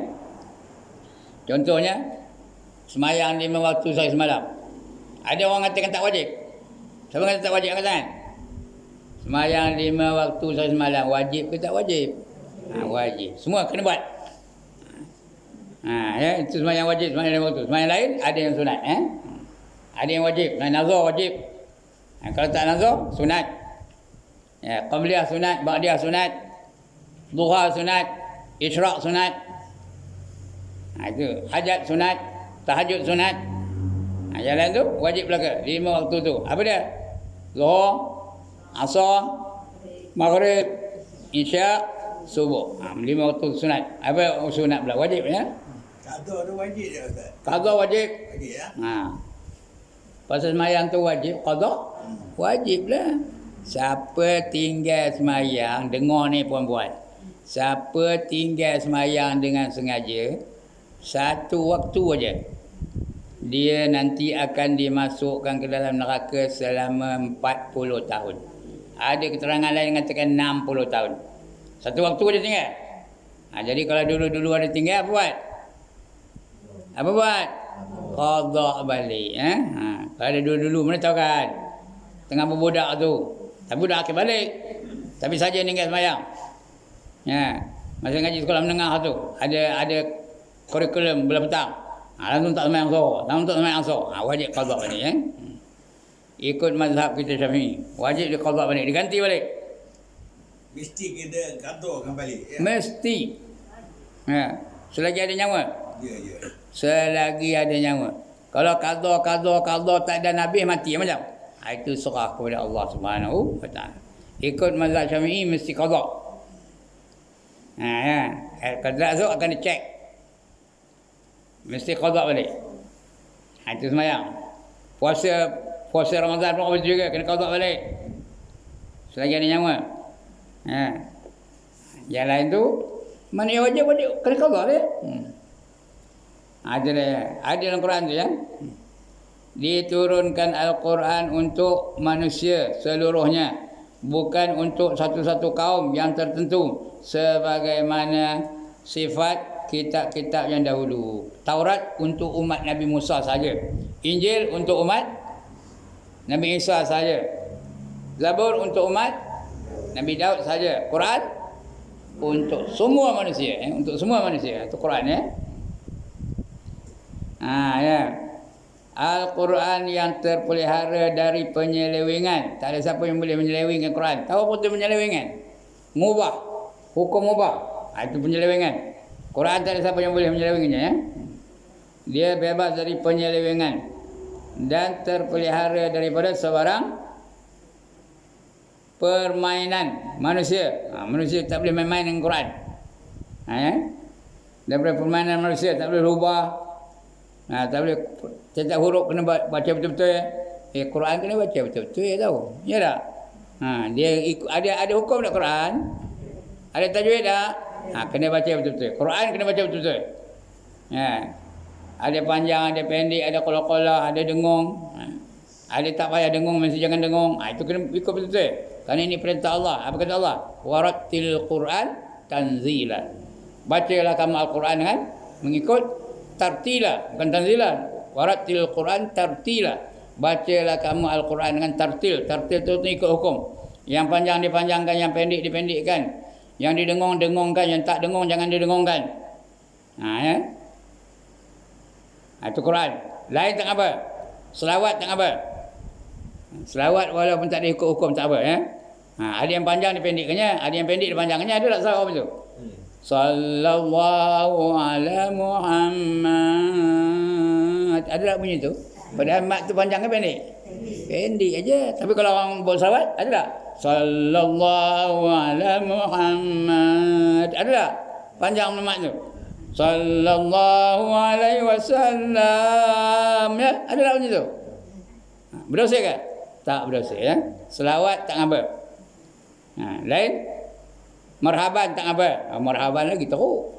Contohnya semayang 5 waktu sehari semalam. Ada orang katakan tak wajib. Siapa kata tak wajib angkat tangan? Semayang 5 waktu sehari semalam wajib ke tak wajib? Wajib. Semua kena buat. Ya, itu semayang wajib, semayang 5 waktu. Semayang lain ada yang sunat Ada yang wajib, nazar wajib. Kalau tak nazar, sunat. Qabliyah sunat, ba'diyah sunat, duha sunat, isyraq sunat. Itu hajat sunat, tahajud sunat. Jalan tu wajib belaka 5 waktu tu. Apa dia? Zuhur, asar, maghrib, isyak, subuh. 5 waktu sunat. Apa sunat pula? Wajib ya? Qadha tu wajib dia Ustaz. Qadha wajib. Wajib ya. Pasal semayang tu wajib, qadha wajib lah. Siapa tinggal semayang, dengar ni puan-puan. Siapa tinggal semayang dengan sengaja, satu waktu aja, dia nanti akan dimasukkan ke dalam neraka selama 40 tahun. Ada keterangan lain mengatakan 60 tahun. Satu waktu aja tinggal. Jadi kalau dulu-dulu ada tinggal, apa buat? Apa buat? Qadha balik. Kalau ada dulu-dulu, mana tahu kan? Tengah berbudak tu. Tapi budak akhir balik. Tapi saja tinggal semayang. Masa ngaji sekolah menengah tu, ada kurikulum bulan petang. Langsung tak semayang zuhur, langsung tak semayang asar. Wajib qadha balik Ikut mazhab kita Syafi'i. Wajib dia qadha balik, diganti balik. Mesti kita qadhakan balik ya. Mesti. Selagi ada nyawa. Ya. Selagi ada nyawa. Kalau qadha tak ada nabi mati macam. Itu serah kepada Allah Subhanahu wa taala. Ikut mazhab Syafi'i mesti qadha. Qadha tu akan dicek. Mesti qadha balik. Itu semayang. Puasa Ramadan pun juga kena qadha balik. Selagi ada nyawa. Yang lain tu mana yang wajib kena qadha dia. Ada dalam Quran tu ya. Diturunkan Al-Quran untuk manusia seluruhnya, bukan untuk satu-satu kaum yang tertentu, sebagaimana sifat kitab-kitab yang dahulu. Taurat untuk umat Nabi Musa saja. Injil untuk umat Nabi Isa saja. Zabur untuk umat Nabi Daud saja. Quran untuk semua manusia. Untuk semua manusia. Itu Quran ya. Ya. Al-Quran yang terpelihara dari penyelewengan. Tak ada siapa yang boleh menyelewengkan Quran. Tahu apa itu penyelewengan? Mubah. Hukum mubah. Itu penyelewengan. Quran tak ada siapa yang boleh menyelewengkannya ya. Dia bebas dari penyelewengan dan terpelihara daripada sebarang permainan manusia. Manusia tak boleh main-main dengan Quran. Ya. Daripada permainan manusia tak boleh rubah. Tak boleh cetak huruf kena baca betul-betul ya. Quran kena baca betul-betul ya tahu. Ya tak? Dia ada hukum tak Quran? Ada tajwid tak? Kena baca betul-betul. Quran kena baca betul-betul. Ya. Ada panjang, ada pendek, ada qolah-qolah, ada dengung. Ada tak payah dengung, mesti jangan dengung. Itu kena ikut betul-betul. Kerana ini perintah Allah. Apa kata Allah? Warattil Quran tanzila. Bacalah kamu Al-Quran dengan mengikut tartila, bukan tanzilan. Warattil Quran tartila. Bacalah kamu Al-Quran dengan tartil. Tartil itu ikut hukum. Yang panjang dipanjangkan, yang pendek dipendekkan. Yang didengung dengungkan, yang tak dengung jangan didengungkan. Ya. Itu Quran. Lain tak apa. Selawat tak apa. Selawat walaupun tak ada hukum tak apa ya. Ada yang panjang dipendekkannya, ada yang pendek dipanjangkannya, ada tak selawat itu? Sallallahu ala Muhammad. Ada tak bunyi tu? Padahal mat tu panjang ke pendek? Pendek aja. Tapi kalau orang buat selawat, ada tak? Sallallahu ala Muhammad. Ada tak? Panjang mat tu. Sallallahu alaihi wasallam. Ya, ada tak bunyi tu? Berdosa ke? Tak berdosa ya. Selawat tak apa. Lain? Marhaban tak apa. Marhaban lagi teruk.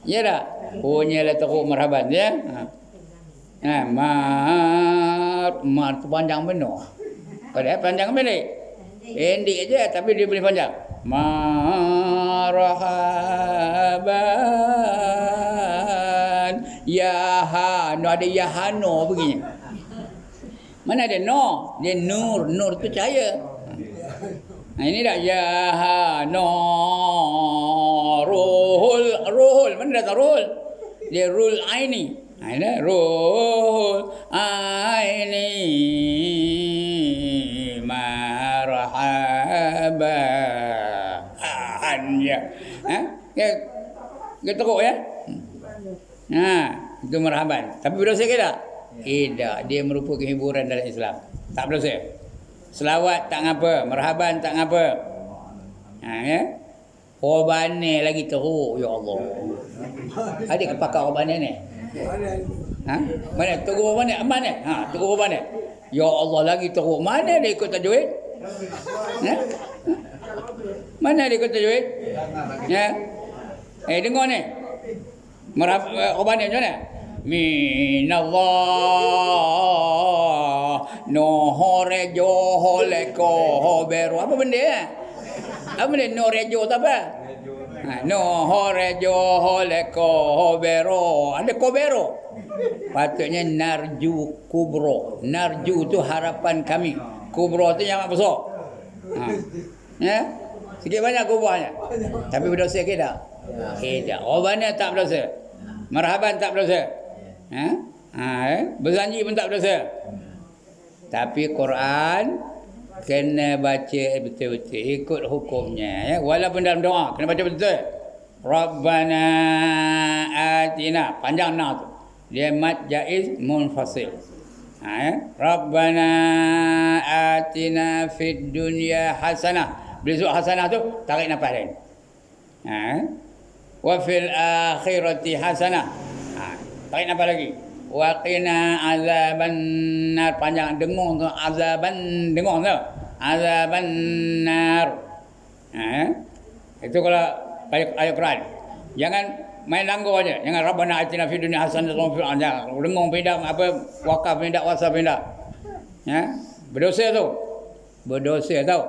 Ya tak? Punyalah teruk marhaban ya. Mar tu panjang benar. Padahal panjang pendek. Pendek aja tapi dia boleh panjang. Marhaban ya ha, no ada ya ha no begini. Mana ada no? Dia nur, nur tu cahaya. Ini dah ya ha no ruhul, ruhul mana datang ruhul? Dia rul aini. Ini ruhul aini marhaban ya. Dia teruk ya. Itu marhaban. Tapi berdosa ke tak? Tidak. Dia merupakan hiburan dalam Islam. Tak berdosa. Selawat tak ngapa, marhaban tak ngapa. Ya. Korbannya lagi teruk, ya Allah. Ada ke pakar korbannya ni? Mana? Teruk korbannya? Aman ni? Teruk korbannya. Ya Allah lagi teruk. Mana dia ikut tajwid? Mana dia ikut tajwid? Ya. Dengar ni. Korbannya macam mana? Minallah nohore johole kohoberu. Apa benda? Apa benda norejo tu apa? Nohore johole kohoberu. Ada kobero. Patutnya narju kubro. Narju tu harapan kami. Kubro tu yang besar. Ya? Sikit banyak kubranya. Tapi berdosa ke tak? Tidak. Korbannya tak berdosa. Marhaban tak berdosa. Berjanji pun tak berdosa. Tapi Quran kena baca betul-betul, ikut hukumnya ya. Walaupun dalam doa kena baca betul. Rabbana atina, panjang na tu. Dia mad jaiz munfasil. Rabbana atina fid dunya hasanah. Bila sebut hasanah tu tarik nafas lain. Wa fil akhirati hasanah. Tarik nafas lagi. Wa qina azaban nar, panjang dengung tu azaban, dengung tu azaban nar. Itu kalau ayat Quran. Jangan main langgar aja. Jangan Rabbana atina fid dunya hasanah wa fil akhirati. Dengung pindah apa wakaf pindah wasaf pindah. Berdosa tu. Berdosa tau.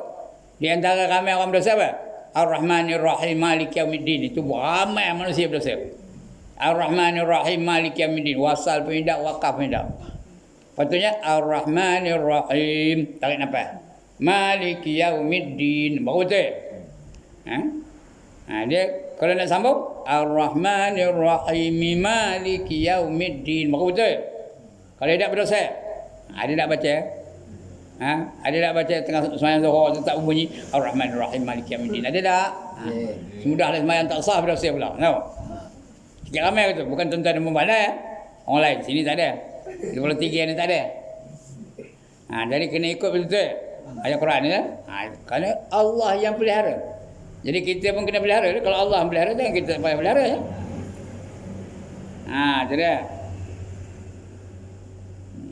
Di antara kami orang berdosa apa? Ar-Rahmanir Rahim Maliki Yaumiddin. Itu ramai manusia berdosa. Ar-Rahmanir Rahim Maliki Yaumiddin. Wasal pun tidak, wakaf pun tidak. Patutnya Ar-Rahmanir Rahim. Tarik nafas. Maliki Yaumiddin. Baru betul. Dia kalau nak sambung Ar-Rahmanir Rahim Maliki Yaumiddin. Baru betul. Kalau tidak berdosa. Dia tak baca. Ada tak baca tengah sembahyang zuhur tetap bunyi Ar-Rahmanir Rahim Maliki Yaumiddin. Ada tak? Semudahlah sembahyang tak sah berdosa pula. Tahu? Sikit ramai tu, bukan tuan-tuan dan puan ya. Orang lain sini tak ada. 23 ni tak ada. Jadi kena ikut betul ayat Quran ni ya. Kerana Allah yang pelihara. Jadi kita pun kena pelihara. Kalau Allah yang pelihara jangan kita payah pelihara ya. Jadi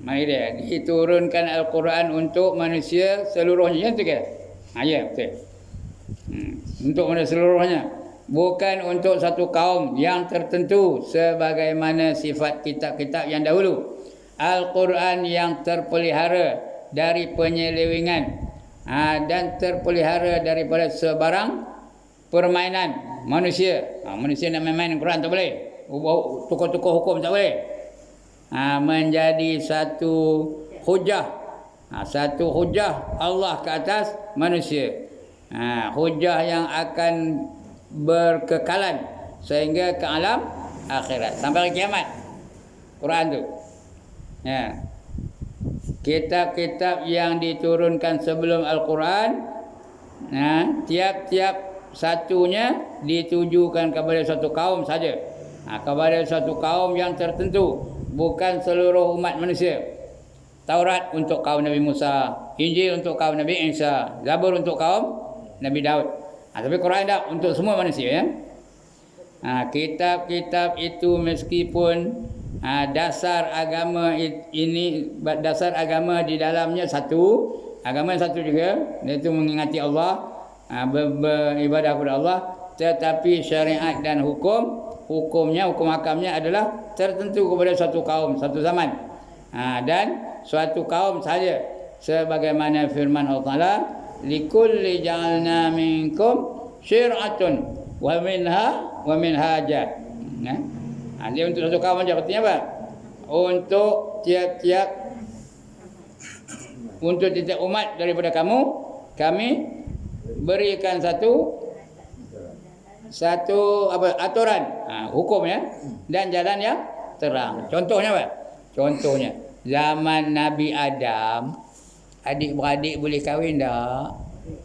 mari dia diturunkan Al-Quran untuk manusia seluruhnya. Yang tu ke? Ya betul. Untuk manusia seluruhnya. Bukan untuk satu kaum yang tertentu sebagaimana sifat kitab-kitab yang dahulu. Al-Quran yang terpelihara dari penyelewengan dan terpelihara daripada sebarang permainan manusia. Manusia nak main-main Al-Quran tak boleh. Tukar-tukar hukum tak boleh. Menjadi satu hujah. Satu hujah Allah ke atas manusia. Hujah yang akan berkekalan sehingga ke alam akhirat sampai kiamat. Quran tu. Kitab-kitab yang diturunkan sebelum Al-Quran, tiap-tiap satunya ditujukan kepada satu kaum saja. Kepada satu kaum yang tertentu, bukan seluruh umat manusia. Taurat untuk kaum Nabi Musa, Injil untuk kaum Nabi Isa, Zabur untuk kaum Nabi Daud. Tapi Quran tak untuk semua manusia ya. Kitab-kitab itu meskipun dasar agama ini, dasar agama di dalamnya satu, agama yang satu juga, iaitu mengingati Allah, beribadah kepada Allah, tetapi syariat dan hukumnya, hukum hakamnya adalah tertentu kepada satu kaum, satu zaman. Dan suatu kaum saja, sebagaimana firman Allah Taala, likulli ja'alna minkum syir'atun wa minhaja. Dia untuk satu kaum saja. Artinya apa? Untuk tiap-tiap umat daripada kamu, kami berikan satu aturan, hukum ya, dan jalan yang terang. Contohnya apa? Contohnya zaman Nabi Adam, adik-beradik boleh kahwin tak?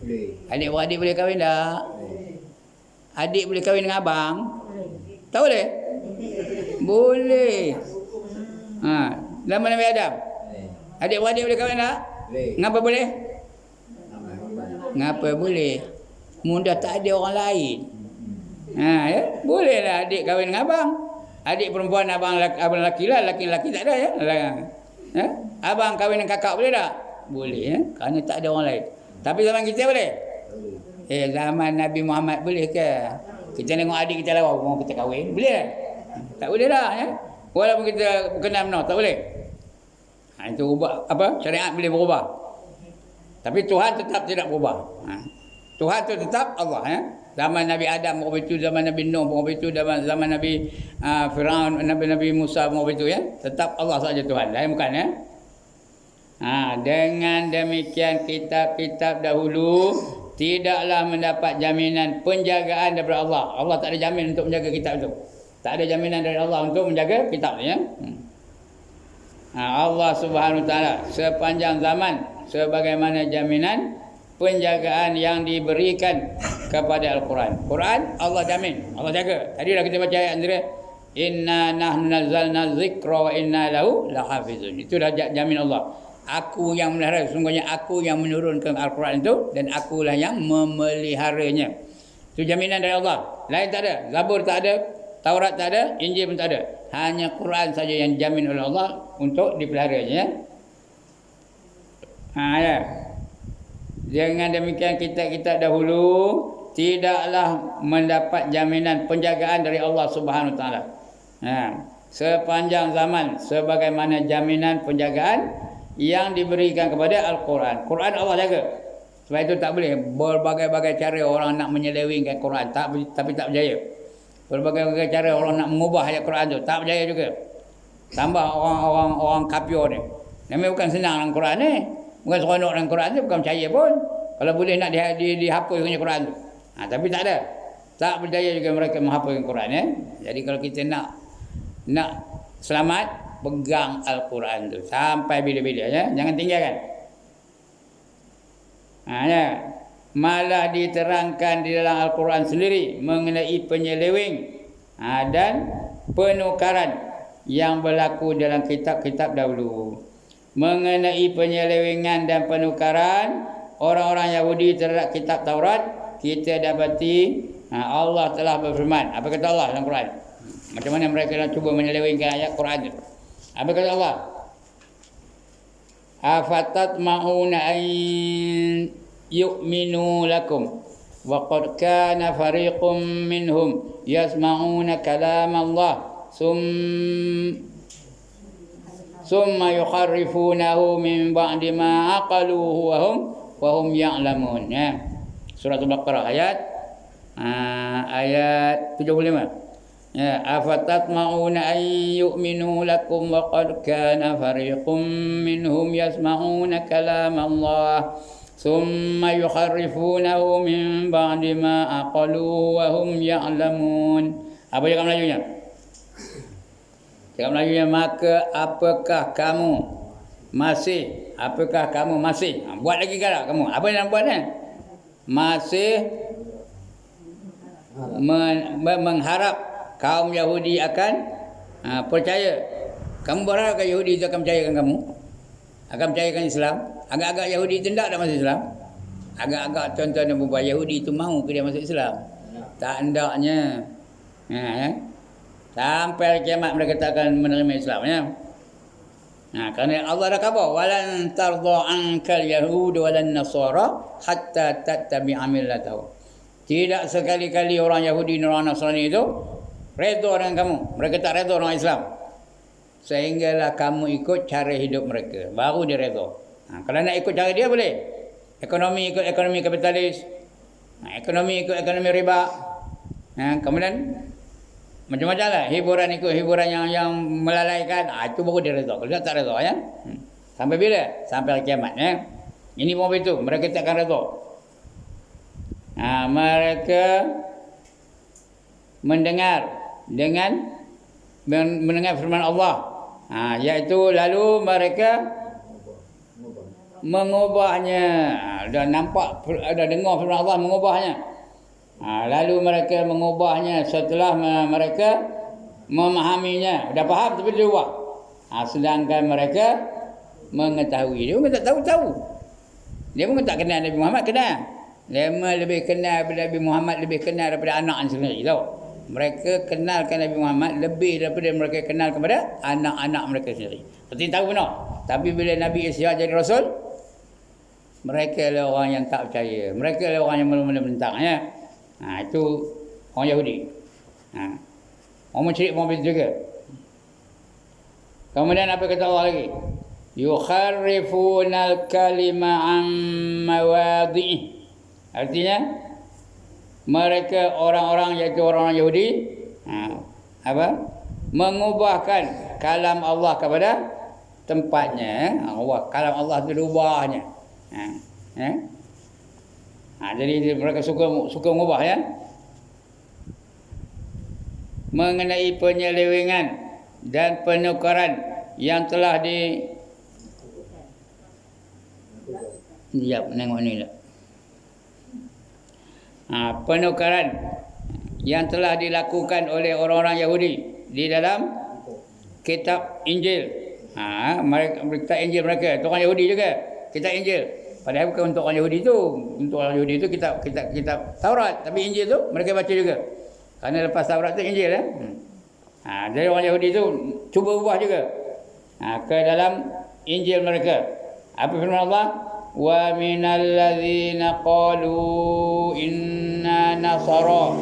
Boleh. Adik-beradik boleh kahwin tak? Adik boleh kahwin dengan abang? Tak boleh? Boleh. Zaman Nabi Adam, adik-beradik boleh kahwin tak? Boleh. Ngapa boleh? Ngapa boleh? Mudah tak ada orang lain. Ya? Bolehlah adik kahwin dengan abang. Adik perempuan abang lelaki lah, lelaki tak ada ya. Abang kahwin dengan kakak boleh tak? Boleh ya, kerana tak ada orang lain. Tapi zaman kita boleh? Zaman Nabi Muhammad boleh ke? Kita tengok adik kita lawa, mau kita kahwin, boleh tak? Tak boleh dah ya. Walaupun kita kenal benar, tak boleh. Itu ubah syariat boleh berubah. Tapi Tuhan tetap tidak berubah. Tuhan tu tetap Allah ya. Zaman Nabi Adam pun begitu, zaman Nabi Nuh pun begitu, zaman Nabi Firaun, Nabi Musa pun begitu ya. Tetap Allah saja Tuhan, lain bukan ya. Dengan demikian kitab-kitab dahulu tidaklah mendapat jaminan penjagaan daripada Allah. Allah tak ada jamin untuk menjaga kitab itu. Tak ada jaminan dari Allah untuk menjaga kitab ya. Allah Subhanahu Wa Taala sepanjang zaman sebagaimana jaminan penjagaan yang diberikan kepada Al-Quran. Quran Allah jamin, Allah jaga. Tadi dah kita baca ayat Andrea, inna nahnu nazzalna dzikra wa inna lahu lahafizun. Itu dah jamin Allah. Aku yang memelihara, sesungguhnya aku yang menurunkan Al-Quran itu dan akulah yang memeliharanya. Itu jaminan dari Allah. Lain tak ada. Zabur tak ada, Taurat tak ada, Injil pun tak ada. Hanya Quran saja yang jamin oleh Allah untuk dipeliharanya. Ya. Dengan demikian kitab-kitab dahulu tidaklah mendapat jaminan penjagaan dari Allah Subhanahu Wa Taala. Sepanjang zaman sebagaimana jaminan penjagaan yang diberikan kepada Al-Quran. Quran Allah jaga. Sebab itu tak boleh berbagai-bagai cara orang nak menyelewengkan Quran tapi tak berjaya. Berbagai-bagai cara orang nak mengubah ayat Quran tu tak berjaya juga. Tambah orang kafir ni. Memang bukan senang dalam Quran ni. Bukan seronok dalam Quran tu, bukan percaya pun. Kalau boleh nak dihapuskan Quran tu. Tapi tak ada. Tak berjaya juga mereka menghapuskan Quran ya. Jadi kalau kita nak selamat, pegang Al-Quran tu sampai bila-bila ya. Jangan tinggalkan. Ya. Malah diterangkan di dalam Al-Quran sendiri mengenai penyeleweng dan penukaran yang berlaku dalam kitab-kitab dahulu. Mengenai penyelewengan dan penukaran orang-orang Yahudi terhadap kitab Taurat, kita dapati Allah telah berfirman. Apa kata Allah dalam Quran? Macam mana mereka nak cuba menyelewengkan ayat Quran itu? Apa kata Allah? Afatatma'una an yu'minu lakum wa qad kana fariqum minhum yasma'una kalam Allah summa yukharrifunahu min ba'di ma aqaluhu wa hum ya'lamun ya. Surah Al-Baqarah ayat 75 ya. Afatatma'una an yu'minu lakum wa qad kana fariqum minhum yasma'una kalam Allah summa yukharrifunahu min ba'di ma aqaluhu wa hum ya'lamun. Apa cakap Melajunya? Cakap Melajunya, maka apakah kamu masih buat lagi ke tak kamu? Apa yang nak buat ni? Masih mengharap kaum Yahudi akan percaya. Kamu berharap ke Yahudi itu akan percayakan kamu? Akan percayakan Islam? Agak-agak Yahudi itu tidak dah masuk Islam. Agak-agak tuan-tuan dan puan Yahudi itu mahu ke dia masuk Islam? Tak hendaknya. Sampai kiamat mereka tak akan menerima Islam ya. Kerana Allah dah khabar, walan tardha ankal yahud walan nasara hatta tattabi'a millatahum. Tidak sekali-kali orang Yahudi dan orang Nasrani itu redha dengan kamu. Mereka tak redha dengan Islam. Sehinggalah kamu ikut cara hidup mereka, baru dia redha. Kalau nak ikut cara dia boleh. Ekonomi ikut ekonomi kapitalis. Ekonomi ikut ekonomi riba. Kemudian macam-macam lah. Hiburan ikut hiburan yang melalaikan. Itu baru dia redha. Kalau tak redha ya. Sampai bila? Sampai kiamat ya. Ini pun begitu. Mereka tak akan redha. Mereka mendengar firman Allah. Iaitu lalu mereka mengubahnya. Dah nampak, dah dengar firman Allah, mengubahnya. Lalu mereka mengubahnya setelah mereka memahaminya. Dah faham tapi dia ubah. Sedangkan mereka mengetahui. Dia pun tak tahu. Dia pun tak kenal Nabi Muhammad, kenal. Lama lebih kenal daripada Nabi Muhammad, lebih kenal daripada anak sendiri tahu. Mereka kenalkan Nabi Muhammad lebih daripada mereka kenal kepada anak-anak mereka sendiri. Seperti tahu benar. Tapi bila Nabi Isa jadi Rasul, mereka adalah orang yang tak percaya. Mereka adalah orang yang mula-mula menentang ya. Itu orang Yahudi. Orang musyrik pun begitu juga. Kemudian apa kata Allah lagi? Yukharrifunal kalima an mawadhi'i. Artinya mereka orang-orang iaitu orang-orang Yahudi mengubahkan kalam Allah kepada tempatnya. Kalam Allah itu diubahnya. Jadi mereka suka mengubah ya. Mengenai penyelewengan dan penukaran yang telah menengok ni lah. Penukaran yang telah dilakukan oleh orang-orang Yahudi di dalam kitab Injil. Kitab Injil mereka, itu orang Yahudi juga. Kitab Injil. Padahal bukan untuk orang Yahudi itu. Untuk orang Yahudi itu kitab Taurat, tapi Injil tu mereka baca juga. Kerana lepas Taurat tu Injil ya. Jadi orang Yahudi itu cuba ubah juga ke dalam Injil mereka. Apa firman Allah? Wa minal ladzina qalu inna nasara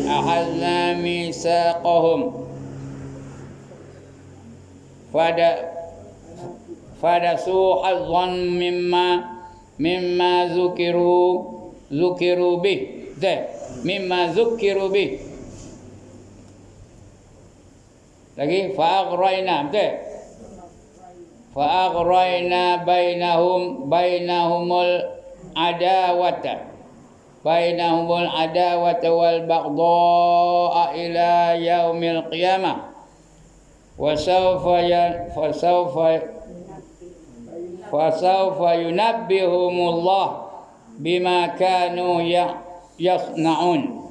ahadna misaqahum fadasu hazzan mimma mimma zukiru bih. Mimma zukiru bih. Lagi fa'aghrayna, betul? Fa'aghrayna bainahumul adawata wal baghdha'a ila yaumil qiyamah wa fasawfa yunabbihumullah bima kanu yasna'un.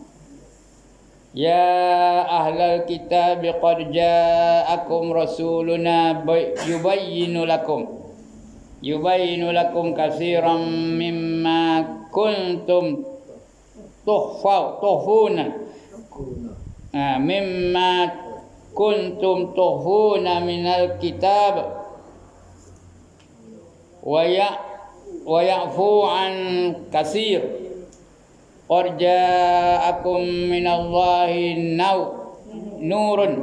Ya ahlal kitab qad ja'akum rasuluna yubayyinu lakum katsiran mimma kuntum tuhfuna minal kitab wa ya'fu an katsir. Qad ja'akum minallahi nurun.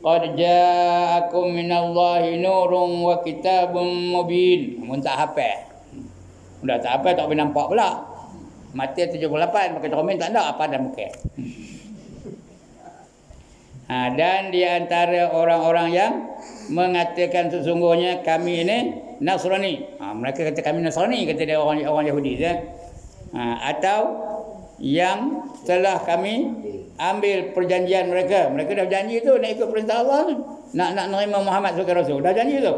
Qad ja'akum minallahi nurun wa kitabun mubin. Mun tak hafal. Dah tak hafal tak boleh nampak pula. Mati 78 pakai cermin tak ada apa dah muka. Dan di antara orang-orang yang mengatakan sesungguhnya kami ini Nasrani. Mereka kata kami Nasrani, kata dia orang Yahudi ya. Atau yang telah kami ambil perjanjian mereka. Mereka dah janji tu nak ikut perintah Allah tu. Nak nerima Muhammad sebagai Rasul. Dah janji tu.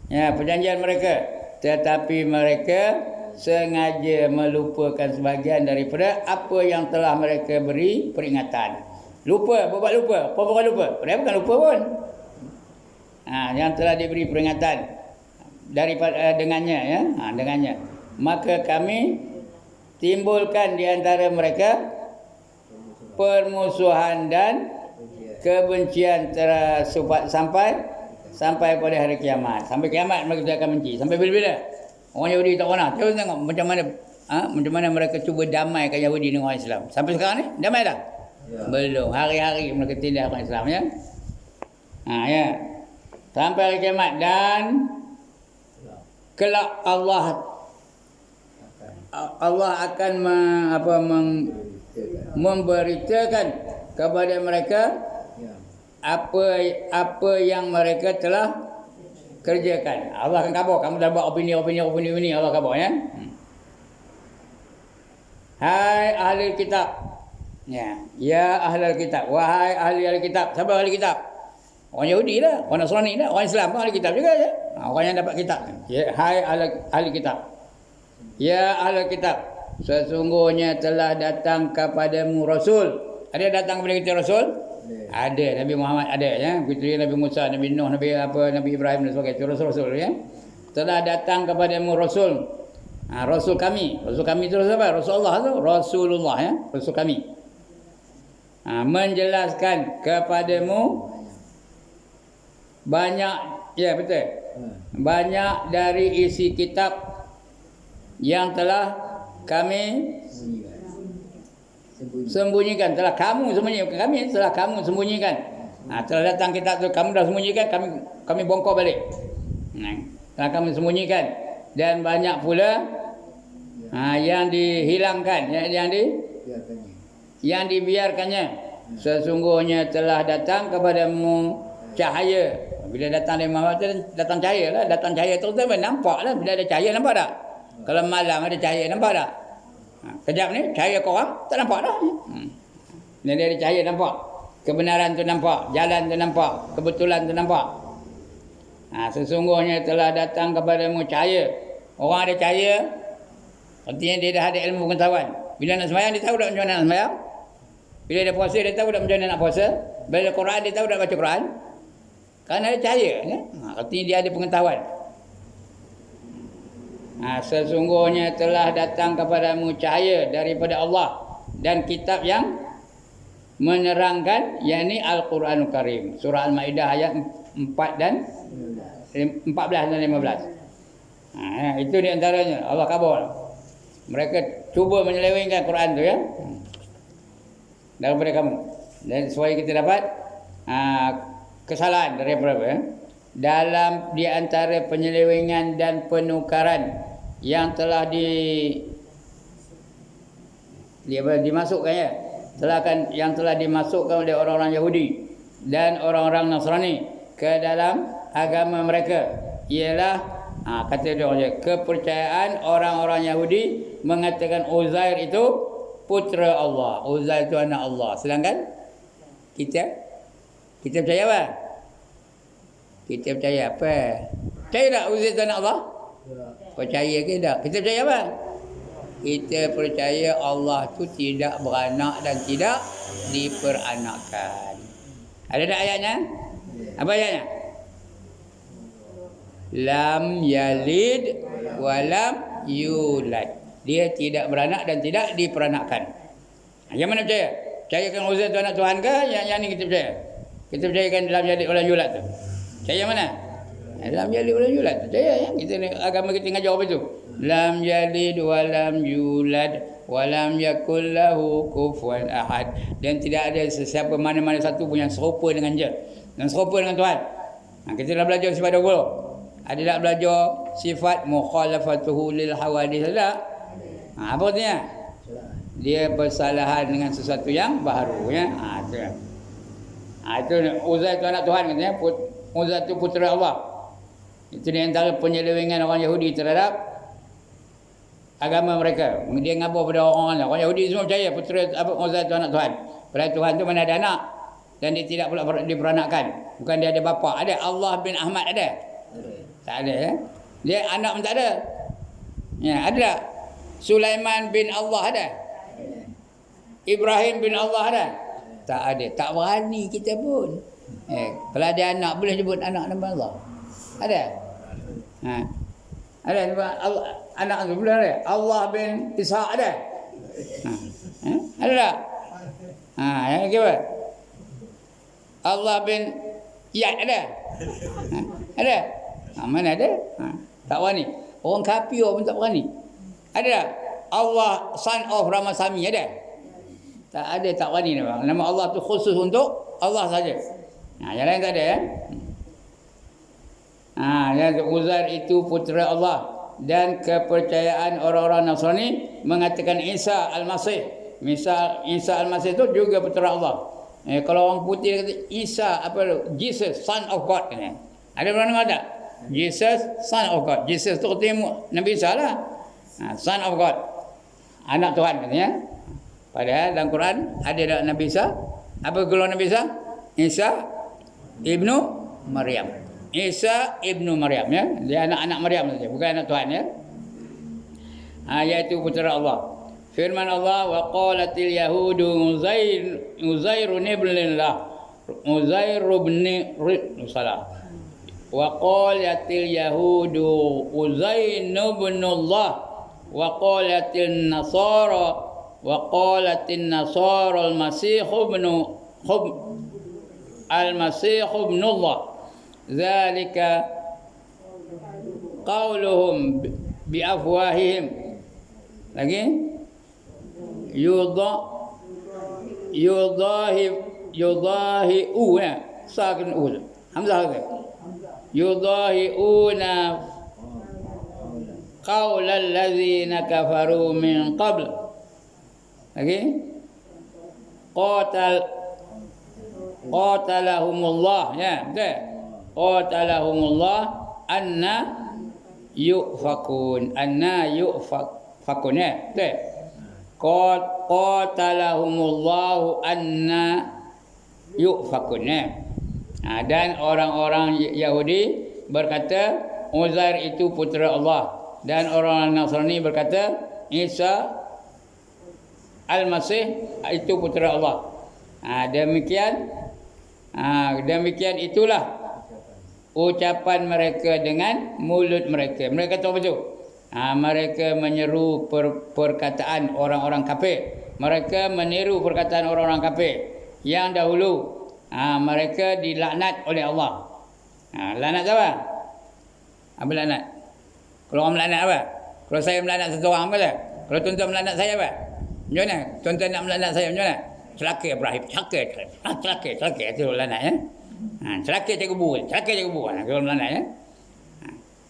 Ya, perjanjian mereka. Tetapi mereka sengaja melupakan sebahagian daripada apa yang telah mereka beri peringatan. Lupa, buat lupa. Apa bukan lupa? Mereka bukan lupa pun. Yang telah diberi peringatan daripada dengannya ya. Dengannya. Maka kami timbulkan di antara mereka permusuhan dan kebencian sampai pada hari kiamat. Sampai kiamat mereka akan benci. Sampai bila-bila? Orang Yahudi tak pernah. Terus tengok macam mana mereka cuba damaikan Yahudi dengan orang Islam. Sampai sekarang ni damai dah? Ya. Belum. Hari-hari mereka tindak orang Islam ya. Ya. Sampai hari kiamat dan kelak Allah akan memberitakan kepada mereka apa yang mereka telah kerjakan. Allah akan khabar. Kamu dah buat opini ini, Allah khabar ya. Hai ahli kitab. Ya ahli kitab. Wahai ahli kitab. Siapa ahli kitab? Orang Yahudi lah, orang Nasrani lah, orang Islam pun ahli kitab juga ya. Orang yang dapat kitab. Ya, hai ahli kitab. Ya ahli kitab, sesungguhnya telah datang kepadamu Rasul. Ada datang kepada kita Rasul? Ada. Nabi Muhammad ada ya. Begitu Nabi Musa, Nabi Nuh, Nabi Ibrahim dan sebagainya. Rasul-rasul ya. Telah datang kepadamu Rasul. Rasul kami. Rasul kami itu Rasul apa? Rasulullah tu. Rasulullah ya. Rasul kami. Menjelaskan kepadamu banyak, ya betul. Banyak dari isi kitab yang telah kami sembunyikan. Telah kamu sembunyikan. Kami telah kamu sembunyikan. Telah datang kitab tu, kamu dah sembunyikan, kami bongkar balik. Telah kami sembunyikan. Dan banyak pula yang dihilangkan, yang dibiarkannya. Sesungguhnya telah datang kepadamu cahaya. Bila datang dari Muhammad tu datang cahaya lah. Datang cahaya terus nampak lah. Bila ada cahaya nampak tak? Kalau malam ada cahaya nampak tak? Kejap ni cahaya korang tak nampak dah. Dan dia ada cahaya nampak. Kebenaran tu nampak, jalan tu nampak, kebetulan tu nampak. Sesungguhnya telah datang kepadamu cahaya. Orang ada cahaya, artinya dia dah ada ilmu pengetahuan. Bila nak sembahyang dia tahu dah macam mana nak sembahyang. Bila ada puasa dia tahu dah macam mana nak puasa. Bila ada Quran dia tahu dah baca Quran. Kerana ada cahaya ya? Artinya dia ada pengetahuan. Sesungguhnya telah datang kepadamu cahaya daripada Allah dan kitab yang menerangkan, yakni Al-Quranul Karim. Surah Al-Maidah ayat 14 dan 15. Itu di antaranya. Allah khabar. Mereka cuba menyelewengkan Quran tu ya. Daripada kamu. Dan supaya kita dapat kesalahan daripada apa ya? dalam di antara penyelewengan dan penukaran yang telah dimasukkan ya, yang telah dimasukkan oleh orang-orang Yahudi dan orang-orang Nasrani ke dalam agama mereka, ialah kata dia kepercayaan orang-orang Yahudi mengatakan Uzair itu putera Allah, Uzair itu anak Allah. Sedangkan kita percaya apa? Kita percaya apa? Percaya tak Uzair itu anak Allah? Percaya ke tak? Kita percaya apa? Kita percaya Allah tu tidak beranak dan tidak diperanakkan. Ada tak ayatnya? Apa ayatnya? Lam yalid walam yulad. Dia tidak beranak dan tidak diperanakkan. Yang mana percaya? Percayakan Uzair itu anak Tuhan ke? Yang ni kita percaya. Kita percayakan lam yalid walam yulad tu. Percaya mana? Lam yalid walam yulad. Percaya ya? Kita ni, agama kita ngajar apa tu? Lam yalid walam yulad walam yakul lahu kufuwan ahad. Dan tidak ada sesiapa mana-mana satu pun yang serupa dengan dia dan serupa dengan Tuhan. Kita dah belajar sifat 20. Ada tak belajar sifat mukhalafatuhu lil hawadith? Tak? Apa artinya? Dia bersalahan dengan sesuatu yang baru ya. Itu. Itu Uzair itu anak Tuhan katanya. Uzair itu putera Allah. Itu di antara penyelewengan orang Yahudi terhadap agama mereka. Dia ngabur pada orang-orang. Orang Yahudi semua percaya putera Uzair itu anak Tuhan. Padahal Tuhan itu mana ada anak dan dia tidak pula diperanakkan. Bukan dia ada bapa. Ada Allah bin Ahmad ada? Tak ada ya. Dia anak pun tak ada. Ya, ada tak? Sulaiman bin Allah ada? Ibrahim bin Allah ada? Tak ada. Tak berani kita pun. Kalau ada anak boleh sebut anak nama Allah. Ada? Ada Allah, anak tu boleh ada? Allah bin Ishaq ada? Ada tak? Yang kira Allah bin Iyad ada? Ada? Mana ada? Tak berani. Orang kafir pun tak berani. Ada tak? Allah son of Ramasamy ada? Tak ada, tak berani nama. Nama Allah tu khusus untuk Allah saja. Yang lain tak ada ya. Yang Uzair itu putera Allah dan kepercayaan orang-orang Nasrani mengatakan Isa Al-Masih. Isa Al-Masih itu juga putera Allah. Kalau orang putih kata Isa Jesus son of God katanya. Ada pernah dengar tak? Jesus son of God. Jesus tu katanya Nabi Isa lah. Son of God. Anak Tuhan katanya. Padahal dalam Quran ada tak Nabi Isa? Apa gelar Nabi Isa? Isa ibnu Maryam. Isa ibnu Maryam ya. Dia anak-anak Maryam saja, bukan anak Tuhan ya. Iaitu putera Allah. Firman Allah, wa qalatil yahudu Uzair ibn Allah. Uzair ibn salah. Wa qalatil yahudu Uzair ibn Allah. Wa qalatil nasara al-masih ibn Allah. Zalika qauluhum biafwahihim. Lagi yudahiuna sakin ul hamzah ke yudahiuna qaulal ladzina kafaru min qabl. Lagi qatalahumullah ya betul. Qatalahumullah anna yufakun ya betul. Qatalahumullahu anna yufakun ya. Dan orang-orang Yahudi berkata Uzair itu putera Allah dan orang Nasrani berkata Isa Al-Masih itu putera Allah. Demikian itulah ucapan mereka dengan mulut mereka. Mereka tahu betul. Mereka menyeru perkataan orang-orang kafir. Mereka meniru perkataan orang-orang kafir yang dahulu. Mereka dilaknat oleh Allah. Laknat apa? Apa laknat? Kalau orang melaknat apa? Kalau saya melaknat satu orang apa tak? Kalau tuan-tuan melaknat saya apa? Macam mana? Tuan-tuan nak melaknat saya macam mana? Celaka Ibrahim, celaka. Itu laknat ya. Celaka cari kubur. Kalau melaknat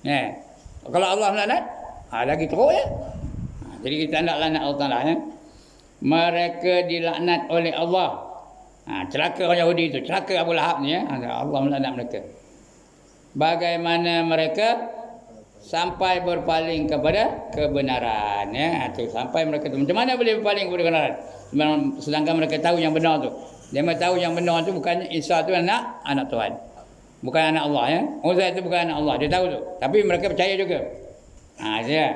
ya. Kalau Allah melaknat, lagi teruk ya. Jadi kita nak laknat Allah Taala ya. Mereka dilaknat oleh Allah. Celaka orang Yahudi itu, celaka Abu Lahab ni ya. Allah melaknat mereka. Bagaimana mereka sampai berpaling kepada kebenaran ya. Sampai mereka tu macam mana boleh berpaling kepada kebenaran? Sedangkan mereka tahu yang benar tu. Dia tahu yang benar tu bukan Isa tu anak Tuhan. Bukan anak Allah ya. Uzair itu bukan anak Allah. Dia tahu tu. Tapi mereka percaya juga. Ya.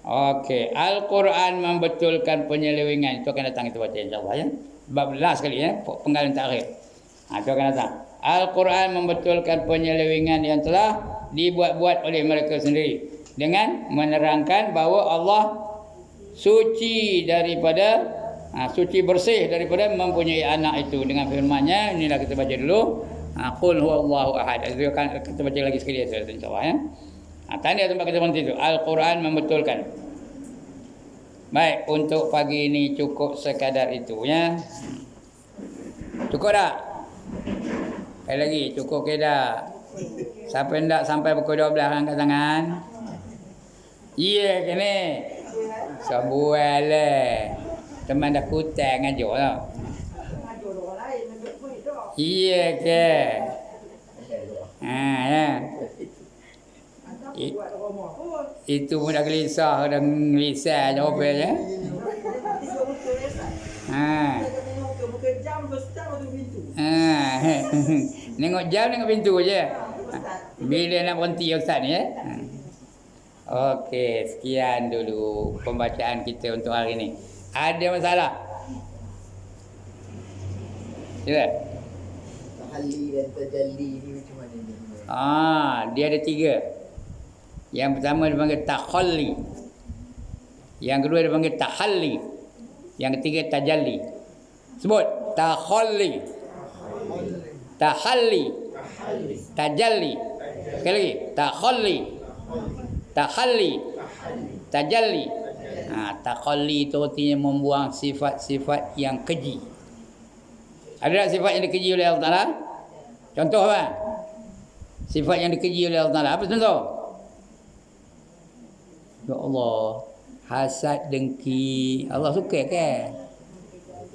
Okey. Al-Quran membetulkan penyelewengan. Itu akan datang kita baca insya-Allah ya. Bab last sekali ya. Penggalan terakhir. Itu akan datang. Al-Quran membetulkan penyelewengan yang telah dibuat-buat oleh mereka sendiri. Dengan menerangkan bahawa Allah suci daripada suci bersih daripada mempunyai anak itu dengan firman-Nya. Inilah kita baca dulu. Qul huwallahu ahad. Itu akan kita baca lagi sekali insya-Allah ya. Tanda tempat kita berhenti itu. Al-Quran membetulkan. Baik, untuk pagi ini cukup sekadar itu ya. Cukup tak? Lagi cukup ke dah? Siapa hendak sampai pukul 12 angkat tangan? Ya ke ni? Sebuah lah. Teman dah kutang aja tau. Iya ke? Ya. Itu pun dah gelisah jawapannya. Nengok jam, nengok pintu je. Bila nak berhenti Ustaz ni ya. Okey, sekian dulu pembacaan kita untuk hari ni. Ada masalah? Ya. Tahalli dan tajalli ni macam mana ni? Dia ada 3. Yang pertama dipanggil takhalli. Yang kedua dipanggil tahalli. Yang ketiga tajalli. Sebut takhalli. Tahalli. Tajalli. Sekali lagi. Takhalli. Tahalli. Tajalli. Takhalli itu artinya membuang sifat-sifat yang keji. Ada tak sifat yang dikeji oleh Allah Ta'ala? Contoh apa? Sifat yang dikeji oleh Allah Ta'ala. Apa contoh? Ya Allah, hasad dengki. Allah suka ke?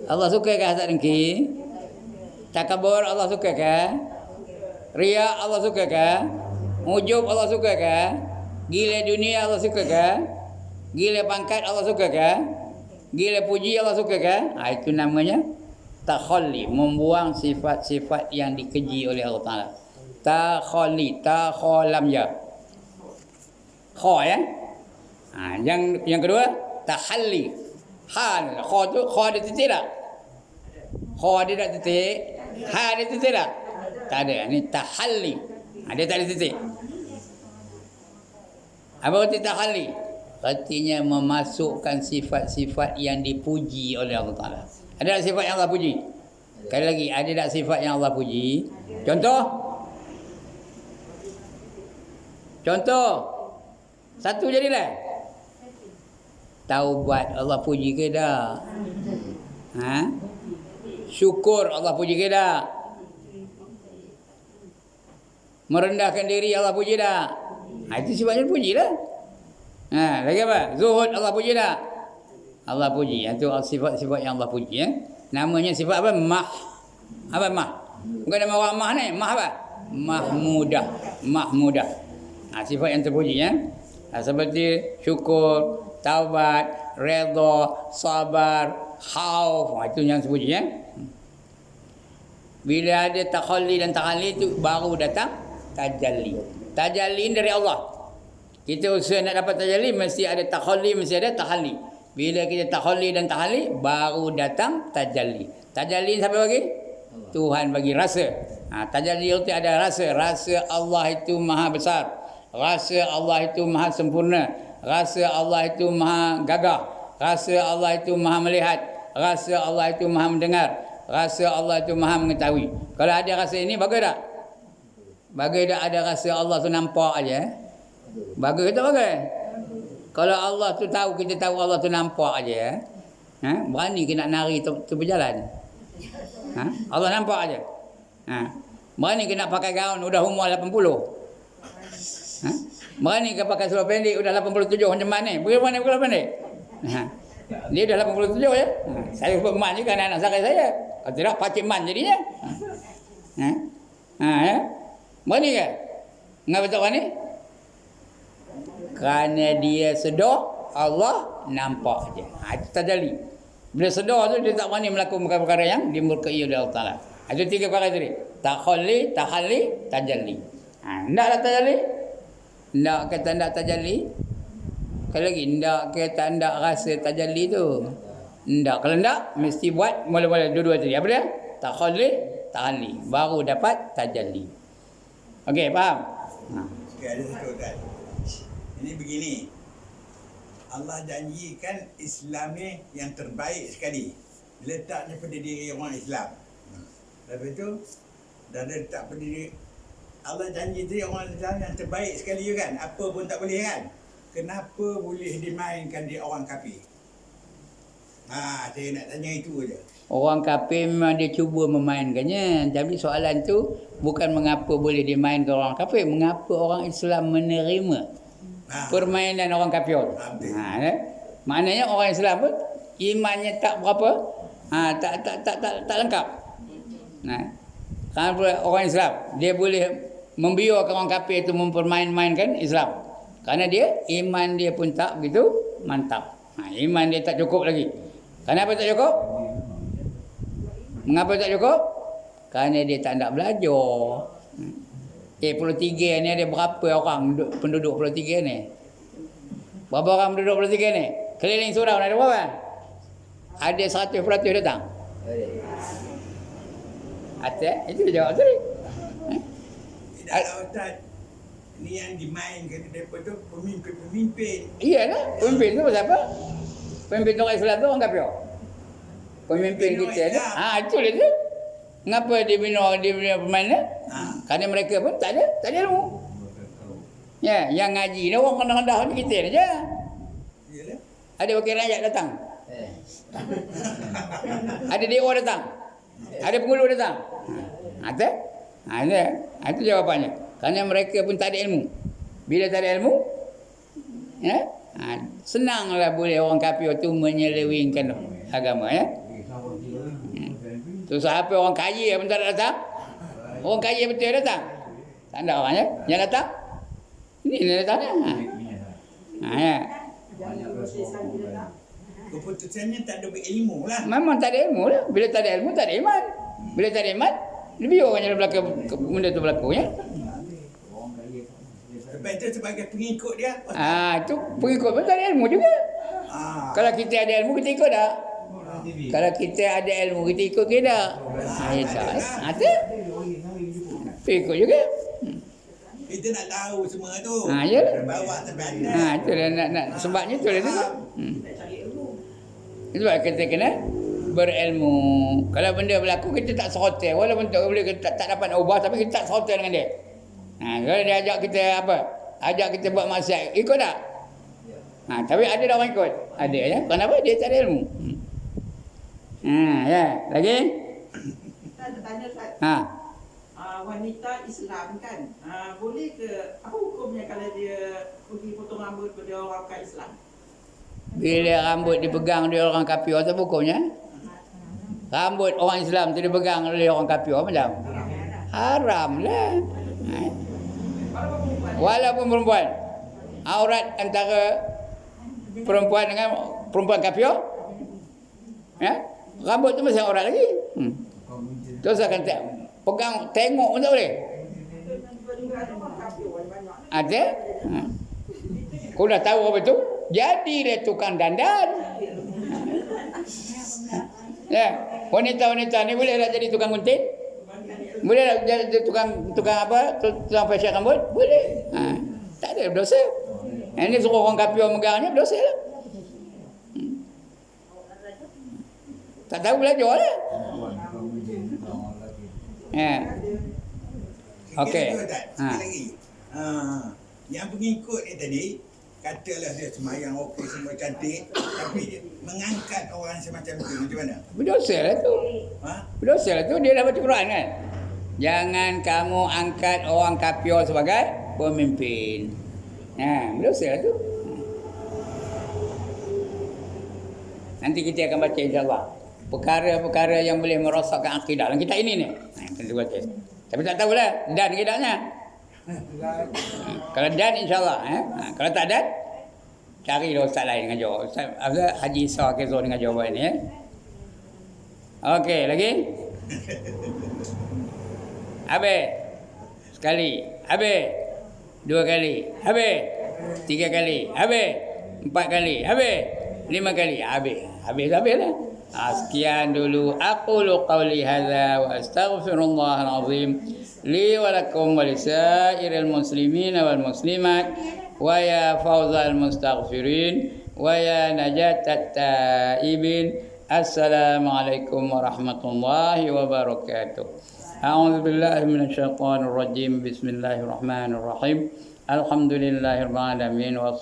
Allah suka ke hasad dengki? Takabur Allah suka ke? Riya Allah suka ke? Ujub Allah suka ke? Gila dunia Allah suka ke? Gila pangkat Allah suka ke? Gila puji Allah suka ke? Itu namanya takhalli, membuang sifat-sifat yang dikeji oleh Allah Ta'ala. Takhalli, takhalam ya. Kha ya. Yang kedua tahalli. Hal, kha tu kha ada titik tak? Kha ada tak titik? Ha ada titik tak? Tak ada. Ni tahalli. Dia tak ada titik. Apa arti tahalli? Artinya memasukkan sifat-sifat yang dipuji oleh Allah Ta'ala. Ada tak sifat yang Allah puji? Sekali lagi, ada tak sifat yang Allah puji? Contoh? Satu jadilah. Taubat Allah puji ke dah? Syukur Allah puji ke dah? Merendahkan diri Allah puji dah? Itu sifatnya puji dah. Lagi apa? Zuhud Allah puji dah? Allah puji. Itu sifat-sifat yang Allah puji ya. Namanya sifat apa? Apa mah? Bukan nama orang mah ni. Mah apa? Mahmudah. Sifat yang terpuji ya. Seperti syukur, taubat, redha, sabar, khauf. Itu yang terpuji ya. Bila ada takhalli dan tahalli itu baru datang tajalli. Tajalli dari Allah. Kita usaha nak dapat tajalli mesti ada takhalli, mesti ada tahalli. Bila kita takhalli dan tahalli baru datang tajalli. Tajalli siapa bagi? Tuhan bagi rasa. Tajalli itu ada rasa. Rasa Allah itu maha besar. Rasa Allah itu maha sempurna. Rasa Allah itu maha gagah. Rasa Allah itu maha melihat. Rasa Allah itu maha mendengar. Rasa Allah itu maha mengetahui. Kalau ada rasa ini bagus tak? Bagus tak ada rasa Allah tu nampak aja? Bagus tak bagus? Kalau Allah tu tahu, kita tahu Allah tu nampak aja. Berani ke nak nari tu berjalan? Allah nampak aja. Berani ke nak pakai gaun udah umur 80? Ha? Berani ke pakai seluar pendek udah 87 macam mana ni? Bagaimana seluar pendek? Ha. Dia dah 87 ya. Saya sebut man juga anak-anak saya. Kalau tidak Pakcik Man jadinya. Ha? Ha ya. Berani ke? Ngapa tak berani? Kerana dia sedar Allah nampak je. Ha, itu tajalli. Bila sedar tu dia tak berani melakukan perkara-perkara yang dimurkai oleh Allah Taala. Ada 3 perkara tadi. Takhalli, tahalli, tajalli. Ha, ndaklah tajalli. Ndak kata ndak tajalli. Kalau lagi ndak kata ndak rasa tajalli tu. Ndak. Kalau ndak mesti buat mula-mula dua-dua tadi. Apa dia? Takhalli, tahalli. Baru dapat tajalli. Okey, faham? Ha. Okey, ada satu kan. Ini begini. Allah janjikan Islam ni yang terbaik sekali. Letaknya pada diri orang Islam. Lepas tu dah letak pada diri Allah janji tu orang Islam yang terbaik sekali je kan. Apa pun tak boleh kan. Kenapa boleh dimainkan di orang kafir? Ha, saya nak tanya itu aja. Orang kafir memang dia cuba memainkannya. Tapi soalan tu bukan mengapa boleh dimainkan orang kafir, mengapa orang Islam menerima permainan orang kafir. Ha, maknanya orang Islam pun imannya tak berapa, tak lengkap. Nah, kerana orang Islam dia boleh membiarkan orang kafir itu mempermain-mainkan Islam. Kerana dia iman dia pun tak begitu mantap. Iman dia tak cukup lagi. Kenapa tak cukup? Mengapa tak cukup? Kerana dia tak nak belajar. Pulau Tiga ni ada berapa orang penduduk Pulau Tiga ni? Berapa orang penduduk Pulau Tiga ni? Keliling surau ada berapa? Ada 100% datang. Ada? Itu dia jawab tadi. Tidaklah Ustaz. Ini yang dimainkan daripada tu pemimpin-pemimpin. Iyalah, pemimpin tu pasal apa? Pemimpin orang Islam tu orang kafir. Pemimpin kita ni. Itu dia tu. Mengapa dia bina permainan? Kerana mereka pun tak ada ilmu. Ya, yang ngaji ni orang rendah-rendah ni kita ni je. Iyalah. Ada wakil rakyat datang. Ada dewa datang. Ada penghulu datang. Ada. Itu jawapannya. Kerana mereka pun tak ada ilmu. Bila tak ada ilmu, ya, senanglah boleh orang kafir tu menyelewengkan agama ya. Tu siapa orang kaya pun tak datang. Orang kaya betul datang. Tak ada orang ya. Yang datang ini datang ya. Keputusannya tak ada berilmu lah. Memang tak ada ilmu lah. Bila tak ada ilmu tak ada iman. Bila tak ada iman, lebih orang yang belakang benda tu berlaku ya. Lepas itu sebagai pengikut dia. Itu pengikut pun tak ada ilmu juga. Kalau kita ada ilmu kita ikut tak? Kalau kita ada ilmu kita ikut ke tak? Itu ikut juga. Kita nak tahu semua tu. Yalah. Bawa terbanding. Itu lah nak sebabnya tu lah tu. Itu sebab kita kena berilmu. Kalau benda berlaku kita tak serotel. Walaupun tak dapat ubah tapi kita tak serotel dengan dia. Kalau dia ajak kita apa? Ajak kita buat maksiat, ikut tak? Tapi ada tak orang ikut? Ada ya. Kenapa? Dia tak ada ilmu. Ya. Lagi? Saya tanya Ustaz. Wanita Islam kan, boleh ke, apa hukumnya kalau dia pergi potong rambut pada orang bukan Islam? Bila rambut dipegang oleh orang kafir, apa hukumnya? Rambut orang Islam tu dipegang oleh orang kafir macam? Haram lah. Walaupun perempuan, aurat antara perempuan dengan perempuan kafir, ya, rambut tu masih aurat lagi. Terus akan pegang, tengok pun tak boleh. Ada? Kau dah tahu apa tu? Jadilah tukang dandan. Ya, wanita-wanita ni boleh tak jadi tukang gunting? Boleh tak jadi tukang apa? Tukang facial rambut? Boleh. Tak ada berdosa. Ini suruh orang kafir megangnya berdosa lah. Tak tahu belajar lah. Ya. Okey. Lagi. Yang pengikut ni tadi, katalah dia semayang okey, semua cantik, tapi dia mengangkat orang semacam tu, macam mana? Berdosa lah tu. Berdosa lah tu. Dia dah baca Quran kan? Jangan kamu angkat orang kafir sebagai pemimpin. Berdosa tu. Nanti kita akan baca insya-Allah. Perkara-perkara yang boleh merosakkan akidah dalam kitab ini ni. Tentu baca. Tapi tak tahulah dan tidaknya. Kalau dan insya-Allah kalau tak dan cari ustaz lain dengan jawab. Ustaz Haji Isa Kezo dengan jawapan ini Okey, lagi? Habis. Sekali. Habis. 2 kali. Habis. 3 kali. Habis. 4 kali. Habis. 5 kali. Habis-habislah. Sekian dulu. Aqulu qawli hadza wa astaghfirullahal azim li wa lakum wa lisairil muslimin wal muslimat wa ya fawzal mustaghfirin wa ya najatat taibin. Assalamualaikum warahmatullahi wabarakatuh. A'udzu billahi minasyaitonir rajim. Bismillahirrahmanirrahim. Alhamdulillahirabbil alamin.